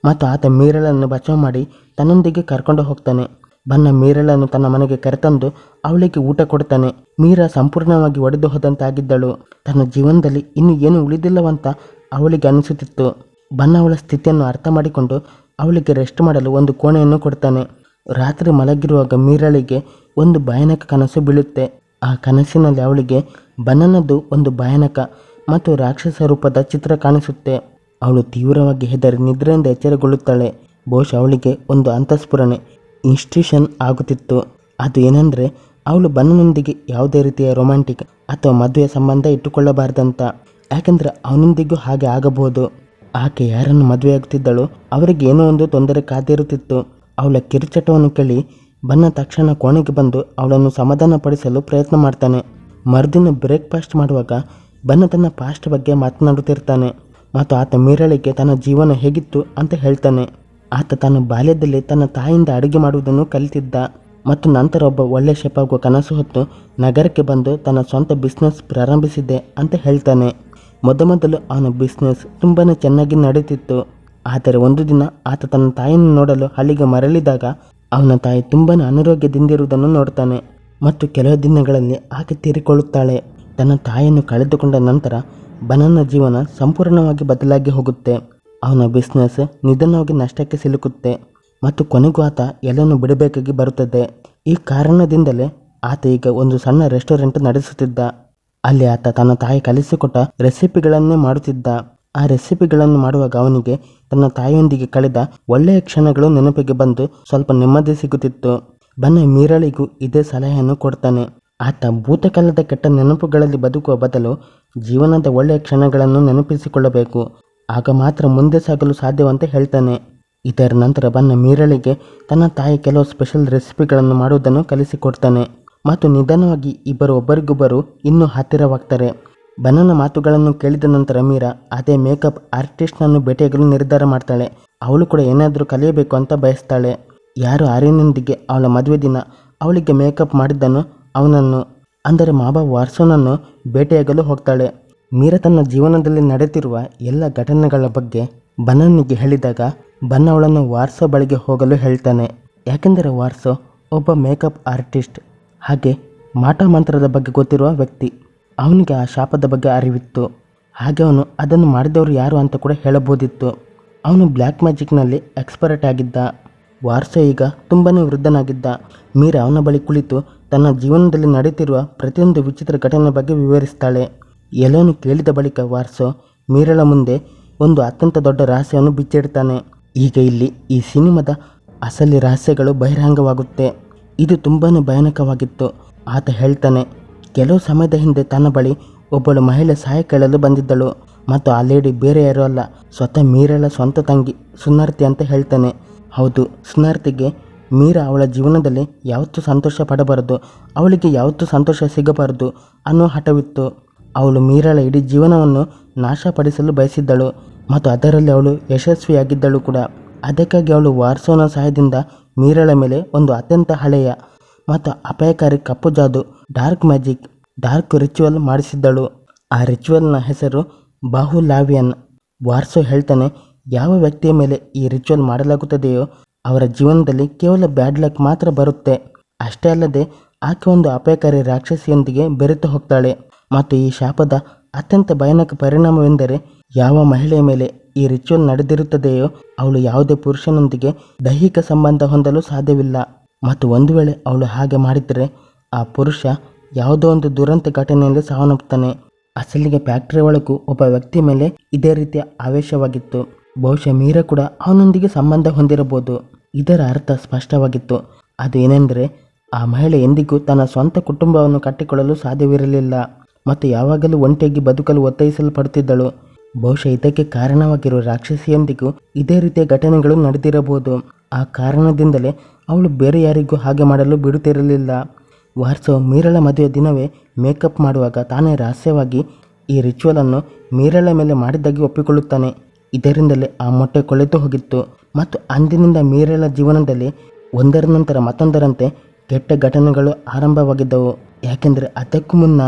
ಮತ್ತು ಆತ ಮೀರಳನ್ನು ಬಚಾವ್ ಮಾಡಿ ತನ್ನೊಂದಿಗೆ ಕರ್ಕೊಂಡು ಹೋಗ್ತಾನೆ. ಬನ್ನ ಮೀರಳನ್ನು ತನ್ನ ಮನೆಗೆ ಕರೆತಂದು ಅವಳಿಗೆ ಊಟ ಕೊಡ್ತಾನೆ. ಮೀರಾ ಸಂಪೂರ್ಣವಾಗಿ ಒಡೆದು ಹೋದಂತಾಗಿದ್ದಳು. ತನ್ನ ಜೀವನದಲ್ಲಿ ಇನ್ನು ಏನು ಉಳಿದಿಲ್ಲವಂತ ಅವಳಿಗೆ ಅನಿಸುತ್ತಿತ್ತು. ಬನ್ನ ಅವಳ ಸ್ಥಿತಿಯನ್ನು ಅರ್ಥ ಮಾಡಿಕೊಂಡು ಅವಳಿಗೆ ರೆಸ್ಟ್ ಮಾಡಲು ಒಂದು ಕೋಣೆಯನ್ನು ಕೊಡ್ತಾನೆ. ರಾತ್ರಿ ಮಲಗಿರುವಾಗ ಮೀರಳಿಗೆ ಒಂದು ಭಯಾನಕ ಕನಸು ಬೀಳುತ್ತೆ. ಆ ಕನಸಿನಲ್ಲಿ ಅವಳಿಗೆ ಬನ್ನನದ್ದು ಒಂದು ಭಯಾನಕ ಮತ್ತು ರಾಕ್ಷಸ ರೂಪದ ಚಿತ್ರ ಕಾಣಿಸುತ್ತೆ. ಅವಳು ತೀವ್ರವಾಗಿ ಹೆದರಿ ನಿದ್ರೆಯಿಂದ ಎಚ್ಚರಗೊಳ್ಳುತ್ತಾಳೆ. ಬಹುಶಃ ಅವಳಿಗೆ ಒಂದು ಅಂತಃಸ್ಫುರಣೆ ಇನ್ಸ್ಟ್ಯೂಷನ್ ಆಗುತ್ತಿತ್ತು. ಅದು ಏನೆಂದರೆ ಅವಳು ಬನ್ನನೊಂದಿಗೆ ಯಾವುದೇ ರೀತಿಯ ರೊಮ್ಯಾಂಟಿಕ್ ಅಥವಾ ಮದುವೆ ಸಂಬಂಧ ಇಟ್ಟುಕೊಳ್ಳಬಾರ್ದಂತ. ಯಾಕೆಂದರೆ ಅವನೊಂದಿಗೂ ಹಾಗೆ ಆಗಬಹುದು. ಆಕೆ ಯಾರನ್ನು ಮದುವೆಯಾಗುತ್ತಿದ್ದಳೋ ಅವರಿಗೆ ಏನೋ ಒಂದು ತೊಂದರೆ ಕಾದಿರುತ್ತಿತ್ತು. ಅವಳ ಕಿರುಚಟವನ್ನು ಕೇಳಿ ಬನ್ನ ತಕ್ಷಣ ಕೋಣೆಗೆ ಬಂದು ಅವಳನ್ನು ಸಮಾಧಾನಪಡಿಸಲು ಪ್ರಯತ್ನ ಮಾಡ್ತಾನೆ. ಮರುದಿನ ಬ್ರೇಕ್ಫಾಸ್ಟ್ ಮಾಡುವಾಗ ಬನ್ನ ತನ್ನ ಪಾಸ್ಟ್ ಬಗ್ಗೆ ಮಾತನಾಡುತ್ತಿರ್ತಾನೆ ಮತ್ತು ಆತ ಮೀರಳಿಗೆ ತನ್ನ ಜೀವನ ಹೇಗಿತ್ತು ಅಂತ ಹೇಳ್ತಾನೆ. ಆತ ತನ್ನ ಬಾಲ್ಯದಲ್ಲಿ ತನ್ನ ತಾಯಿಯಿಂದ ಅಡುಗೆ ಮಾಡುವುದನ್ನು ಕಲಿತಿದ್ದ ಮತ್ತು ನಂತರ ಒಬ್ಬ ಒಳ್ಳೆ ಶೆಫ್ ಆಗುವ ಕನಸು ಹೊತ್ತು ನಗರಕ್ಕೆ ಬಂದು ತನ್ನ ಸ್ವಂತ ಬಿಸ್ನೆಸ್ ಪ್ರಾರಂಭಿಸಿದ್ದೆ ಅಂತ ಹೇಳ್ತಾನೆ. ಮೊದಲು ಅವನ ಬಿಸ್ನೆಸ್ ತುಂಬಾ ಚೆನ್ನಾಗಿ ನಡೀತಿತ್ತು. ಆದರೆ ಒಂದು ದಿನ ಆತ ತನ್ನ ತಾಯಿಯನ್ನು ನೋಡಲು ಹಳ್ಳಿಗೆ ಮರಳಿದಾಗ ಅವನ ತಾಯಿ ತುಂಬಾ ಅನಾರೋಗ್ಯದಿಂದಿರುವುದನ್ನು ನೋಡ್ತಾನೆ ಮತ್ತು ಕೆಲವು ದಿನಗಳಲ್ಲಿ ಆಕೆ ತೀರಿಕೊಳ್ಳುತ್ತಾಳೆ. ತನ್ನ ತಾಯಿಯನ್ನು ಕಳೆದುಕೊಂಡ ನಂತರ ಬನ್ನನ ಜೀವನ ಸಂಪೂರ್ಣವಾಗಿ ಬದಲಾಗಿ ಹೋಗುತ್ತೆ. ಅವನ ಬಿಸ್ನೆಸ್ ನಿಧಾನವಾಗಿ ನಷ್ಟಕ್ಕೆ ಸಿಲುಕುತ್ತೆ ಮತ್ತು ಕೊನೆಗೂ ಆತ ಎಲ್ಲನೂ ಬಿಡಬೇಕಾಗಿ ಬರುತ್ತದೆ. ಈ ಕಾರಣದಿಂದಲೇ ಆತ ಈಗ ಒಂದು ಸಣ್ಣ ರೆಸ್ಟೋರೆಂಟ್ ನಡೆಸುತ್ತಿದ್ದ. ಅಲ್ಲಿ ಆತ ತನ್ನ ತಾಯಿ ಕಲಿಸಿಕೊಟ್ಟ ರೆಸಿಪಿಗಳನ್ನೇ ಮಾಡುತ್ತಿದ್ದ. ಆ ರೆಸಿಪಿಗಳನ್ನು ಮಾಡುವಾಗ ಅವನಿಗೆ ತನ್ನ ತಾಯಿಯೊಂದಿಗೆ ಕಳೆದ ಒಳ್ಳೆಯ ಕ್ಷಣಗಳು ನೆನಪಿಗೆ ಬಂದು ಸ್ವಲ್ಪ ನೆಮ್ಮದಿ ಸಿಗುತ್ತಿತ್ತು. ಬನ್ನ ಮೀರಳಿಗೂ ಇದೇ ಸಲಹೆಯನ್ನು ಕೊಡ್ತಾನೆ. ಆತ ಭೂತಕಾಲದ ಕೆಟ್ಟ ನೆನಪುಗಳಲ್ಲಿ ಬದುಕುವ ಬದಲು ಜೀವನದ ಒಳ್ಳೆಯ ಕ್ಷಣಗಳನ್ನು ನೆನಪಿಸಿಕೊಳ್ಳಬೇಕು. ಆಗ ಮಾತ್ರ ಮುಂದೆ ಸಾಗಲು ಸಾಧ್ಯವಂತ ಹೇಳ್ತಾನೆ. ಇದರ ನಂತರ ಬನ್ನ ಮೀರಳಿಗೆ ತನ್ನ ತಾಯಿ ಕೆಲವು ಸ್ಪೆಷಲ್ ರೆಸಿಪಿಗಳನ್ನು ಮಾಡುವುದನ್ನು ಕಲಿಸಿಕೊಡ್ತಾನೆ ಮತ್ತು ನಿಧಾನವಾಗಿ ಇಬ್ಬರು ಒಬ್ಬರಿಗೊಬ್ಬರು ಇನ್ನೂ ಹತ್ತಿರವಾಗ್ತಾರೆ. ಬನ್ನನ ಮಾತುಗಳನ್ನು ಕೇಳಿದ ನಂತರ ಮೀರಾ ಅದೇ ಮೇಕಪ್ ಆರ್ಟಿಸ್ಟ್ನನ್ನು ಭೇಟಿಯಾಗಲು ನಿರ್ಧಾರ ಮಾಡ್ತಾಳೆ. ಅವಳು ಕೂಡ ಏನಾದರೂ ಕಲಿಯಬೇಕು ಅಂತ ಬಯಸ್ತಾಳೆ. ಯಾರು ಆರ್ಯನೊಂದಿಗೆ ಅವಳ ಮದುವೆ ದಿನ ಅವಳಿಗೆ ಮೇಕಪ್ ಮಾಡಿದ್ದನು ಅವನನ್ನು ಅಂದರೆ ಮಾವ ವಾರ್ಸೋನನ್ನು ಭೇಟಿಯಾಗಲು ಹೋಗ್ತಾಳೆ. ಮೀರಾ ತನ್ನ ಜೀವನದಲ್ಲಿ ನಡೆದಿರುವ ಎಲ್ಲ ಘಟನೆಗಳ ಬಗ್ಗೆ ಬನ್ನನಿಗೆ ಹೇಳಿದಾಗ ಬನ್ನ ಅವಳನ್ನು ವಾರ್ಸೋ ಬಳಿಗೆ ಹೋಗಲು ಹೇಳ್ತಾನೆ. ಯಾಕೆಂದರೆ ವಾರ್ಸೋ ಒಬ್ಬ ಮೇಕಪ್ ಆರ್ಟಿಸ್ಟ್ ಹಾಗೆ ಮಾಟ ಮಂತ್ರದ ಬಗ್ಗೆ ಗೊತ್ತಿರುವ ವ್ಯಕ್ತಿ. ಅವನಿಗೆ ಆ ಶಾಪದ ಬಗ್ಗೆ ಅರಿವಿತ್ತು. ಹಾಗೆ ಅವನು ಅದನ್ನು ಮಾಡಿದವರು ಯಾರು ಅಂತ ಕೂಡ ಹೇಳಬಹುದಿತ್ತು. ಅವನು ಬ್ಲ್ಯಾಕ್ ಮ್ಯಾಜಿಕ್ನಲ್ಲಿ ಎಕ್ಸ್ಪರ್ಟ್ ಆಗಿದ್ದ. ವಾರ್ಸೋ ಈಗ ತುಂಬಾ ವೃದ್ಧನಾಗಿದ್ದ. ಮೀರಾ ಅವನ ಬಳಿ ಕುಳಿತು ತನ್ನ ಜೀವನದಲ್ಲಿ ನಡೀತಿರುವ ಪ್ರತಿಯೊಂದು ವಿಚಿತ್ರ ಘಟನೆ ಬಗ್ಗೆ ವಿವರಿಸ್ತಾಳೆ. ಎಲ್ಲವನ್ನೂ ಕೇಳಿದ ಬಳಿಕ ವಾರ್ಸೋ ಮೀರಳ ಮುಂದೆ ಒಂದು ಅತ್ಯಂತ ದೊಡ್ಡ ರಹಸ್ಯವನ್ನು ಬಿಚ್ಚಿಡ್ತಾನೆ. ಈಗ ಇಲ್ಲಿ ಈ ಸಿನಿಮಾದ ಅಸಲಿ ರಹಸ್ಯಗಳು ಬಹಿರಂಗವಾಗುತ್ತೆ. ಇದು ತುಂಬಾ ಭಯಾನಕವಾಗಿತ್ತು. ಆತ ಹೇಳ್ತಾನೆ, ಕೆಲವು ಸಮಯದ ಹಿಂದೆ ತನ್ನ ಬಳಿ ಒಬ್ಬಳು ಮಹಿಳೆ ಸಹಾಯ ಕೇಳಲು ಬಂದಿದ್ದಳು ಮತ್ತು ಆ ಲೇಡಿ ಬೇರೆ ಯಾರೂ ಅಲ್ಲ, ಸ್ವತಃ ಮೀರಳ ಸ್ವಂತ ತಂಗಿ ಸುನಾರ್ತಿ ಅಂತ ಹೇಳ್ತಾನೆ. ಹೌದು, ಸುನಾರ್ತಿಗೆ ಮೀರಾ ಅವಳ ಜೀವನದಲ್ಲಿ ಯಾವತ್ತೂ ಸಂತೋಷ ಪಡಬಾರದು, ಅವಳಿಗೆ ಯಾವತ್ತೂ ಸಂತೋಷ ಸಿಗಬಾರದು ಅನ್ನೋ ಹಠವಿತ್ತು. ಅವಳು ಮೀರಳ ಇಡೀ ಜೀವನವನ್ನು ನಾಶಪಡಿಸಲು ಬಯಸಿದ್ದಳು ಮತ್ತು ಅದರಲ್ಲಿ ಅವಳು ಯಶಸ್ವಿಯಾಗಿದ್ದಳು ಕೂಡ. ಅದಕ್ಕಾಗಿ ಅವಳು ವಾರ್ಸೋನ ಸಹಾಯದಿಂದ ಮೀರಳ ಮೇಲೆ ಒಂದು ಅತ್ಯಂತ ಹಳೆಯ ಮತ್ತು ಅಪಾಯಕಾರಿ ಕಪ್ಪು ಜಾದು ಡಾರ್ಕ್ ರಿಚುವಲ್ ಮಾಡಿಸಿದ್ದಳು. ಆ ರಿಚುವಲ್ನ ಹೆಸರು ಬಾಹುಲಾವಿಯನ್. ವಾರ್ಸೋ ಹೇಳ್ತಾನೆ, ಯಾವ ವ್ಯಕ್ತಿಯ ಮೇಲೆ ಈ ರಿಚುವಲ್ ಮಾಡಲಾಗುತ್ತದೆಯೋ ಅವರ ಜೀವನದಲ್ಲಿ ಕೇವಲ ಬ್ಯಾಡ್ ಲಕ್ ಮಾತ್ರ ಬರುತ್ತೆ. ಅಷ್ಟೇ ಅಲ್ಲದೆ ಆಕೆ ಒಂದು ಅಪಾಯಕಾರಿ ರಾಕ್ಷಸಿಯೊಂದಿಗೆ ಬೆರೆತು ಹೋಗ್ತಾಳೆ ಮತ್ತು ಈ ಶಾಪದ ಅತ್ಯಂತ ಭಯಾನಕ ಪರಿಣಾಮವೆಂದರೆ ಯಾವ ಮಹಿಳೆಯ ಮೇಲೆ ಈ ರಿಚುವಲ್ ನಡೆದಿರುತ್ತದೆಯೋ ಅವಳು ಯಾವುದೇ ಪುರುಷನೊಂದಿಗೆ ದೈಹಿಕ ಸಂಬಂಧ ಹೊಂದಲು ಸಾಧ್ಯವಿಲ್ಲ ಮತ್ತು ಒಂದು ವೇಳೆ ಅವಳು ಹಾಗೆ ಮಾಡಿದರೆ ಆ ಪುರುಷ ಯಾವುದೋ ಒಂದು ದುರಂತ ಘಟನೆಯಲ್ಲಿ ಸಾವನ್ನಪ್ಪುತ್ತಾನೆ. ಅಸಲಿಗೆ ಫ್ಯಾಕ್ಟರಿ ಒಳಗೂ ಒಬ್ಬ ವ್ಯಕ್ತಿಯ ಮೇಲೆ ಇದೇ ರೀತಿಯ ಆವೇಶವಾಗಿತ್ತು. ಬಹುಶಃ ಮೀರಾ ಕೂಡ ಅವನೊಂದಿಗೆ ಸಂಬಂಧ ಹೊಂದಿರಬಹುದು. ಇದರ ಅರ್ಥ ಸ್ಪಷ್ಟವಾಗಿತ್ತು. ಅದು ಏನೆಂದರೆ ಆ ಮಹಿಳೆ ಎಂದಿಗೂ ತನ್ನ ಸ್ವಂತ ಕುಟುಂಬವನ್ನು ಕಟ್ಟಿಕೊಳ್ಳಲು ಸಾಧ್ಯವಿರಲಿಲ್ಲ ಮತ್ತು ಯಾವಾಗಲೂ ಒಂಟಿಯಾಗಿ ಬದುಕಲು ಒತ್ತಾಯಿಸಲ್ಪಡುತ್ತಿದ್ದಳು. ಬಹುಶಃ ಇದಕ್ಕೆ ಕಾರಣವಾಗಿರುವ ರಾಕ್ಷಸಿಯೊಂದಿಗೂ ಇದೇ ರೀತಿಯ ಘಟನೆಗಳು ನಡೆದಿರಬಹುದು. ಆ ಕಾರಣದಿಂದಲೇ ಅವಳು ಬೇರೆ ಯಾರಿಗೂ ಹಾಗೆ ಮಾಡಲು ಬಿಡುತ್ತಿರಲಿಲ್ಲ. ವಾರ್ಸೋ ಮೀರಳ ಮದುವೆ ದಿನವೇ ಮೇಕಪ್ ಮಾಡುವಾಗ ತಾನೇ ರಹಸ್ಯವಾಗಿ ಈ ರಿಚುವಲನ್ನು ಮೀರಳ ಮೇಲೆ ಮಾಡಿದ್ದಾಗಿ ಒಪ್ಪಿಕೊಳ್ಳುತ್ತಾನೆ. ಇದರಿಂದಲೇ ಆ ಮೊಟ್ಟೆ ಕೊಳೆತು ಹೋಗಿತ್ತು ಮತ್ತು ಅಂದಿನಿಂದ ಮೀರಳ ಜೀವನದಲ್ಲಿ ಒಂದರ ನಂತರ ಮತ್ತೊಂದರಂತೆ ಕೆಟ್ಟ ಘಟನೆಗಳು ಆರಂಭವಾಗಿದ್ದವು. ಯಾಕೆಂದರೆ ಅದಕ್ಕೂ ಮುನ್ನ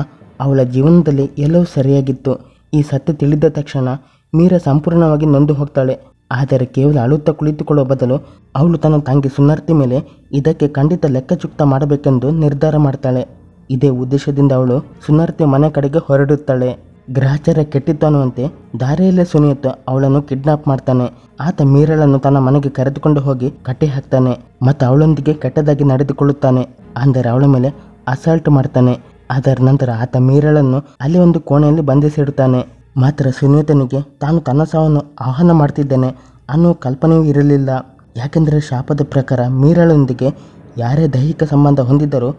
ಅವಳ ಜೀವನದಲ್ಲಿ ಎಲ್ಲವೂ ಸರಿಯಾಗಿತ್ತು. ಈ ಸತ್ಯ ತಿಳಿದ ತಕ್ಷಣ ಮೀರಾ ಸಂಪೂರ್ಣವಾಗಿ ನೊಂದು ಹೋಗ್ತಾಳೆ. ಆದರೆ ಕೇವಲ ಅಳುತ್ತಾ ಕುಳಿತುಕೊಳ್ಳುವ ಬದಲು ಅವಳು ತನ್ನ ತಂಗಿ ಸುನಾರ್ತಿ ಮೇಲೆ ಇದಕ್ಕೆ ಖಂಡಿತ ಲೆಕ್ಕಚುಕ್ತ ಮಾಡಬೇಕೆಂದು ನಿರ್ಧಾರ ಮಾಡ್ತಾಳೆ. ಇದೇ ಉದ್ದೇಶದಿಂದ ಅವಳು ಸುನಾರ್ತಿ ಮನೆ ಕಡೆಗೆ ಹೊರಡುತ್ತಾಳೆ. ಗ್ರಹಚಾರ ಕೆಟ್ಟಿತ್ತು ಅನ್ನುವಂತೆ ದಾರಿಯಲ್ಲೇ ಸುನಿಯುತ್ತ ಅವಳನ್ನು ಕಿಡ್ನಾಪ್ ಮಾಡ್ತಾನೆ. ಆತ ಮೀರಳನ್ನು ತನ್ನ ಮನೆಗೆ ಕರೆದುಕೊಂಡು ಹೋಗಿ ಕಟ್ಟಿ ಹಾಕ್ತಾನೆ ಮತ್ತು ಅವಳೊಂದಿಗೆ ಕೆಟ್ಟದಾಗಿ ನಡೆದುಕೊಳ್ಳುತ್ತಾನೆ. ಅಂದರೆ ಅವಳ ಮೇಲೆ ಅಸಾಲ್ಟ್ ಮಾಡ್ತಾನೆ. ಅದರ ನಂತರ ಆತ ಮೀರಳನ್ನು ಅಲ್ಲಿ ಒಂದು ಕೋಣೆಯಲ್ಲಿ ಬಂಧಿಸಿಡುತ್ತಾನೆ. ಮಾತ್ರ ಸುನಿಯುತನಿಗೆ ತಾನು ತನ್ನ ಸಾವನ್ನು ಆಹ್ವಾನ ಮಾಡ್ತಿದ್ದೇನೆ ಅನ್ನೋ ಕಲ್ಪನೆಯೂ ಇರಲಿಲ್ಲ. ಯಾಕೆಂದರೆ ಶಾಪದ ಪ್ರಕಾರ ಮೀರಳೊಂದಿಗೆ ಯಾರೇ ದೈಹಿಕ ಸಂಬಂಧ ಹೊಂದಿದ್ದರೂ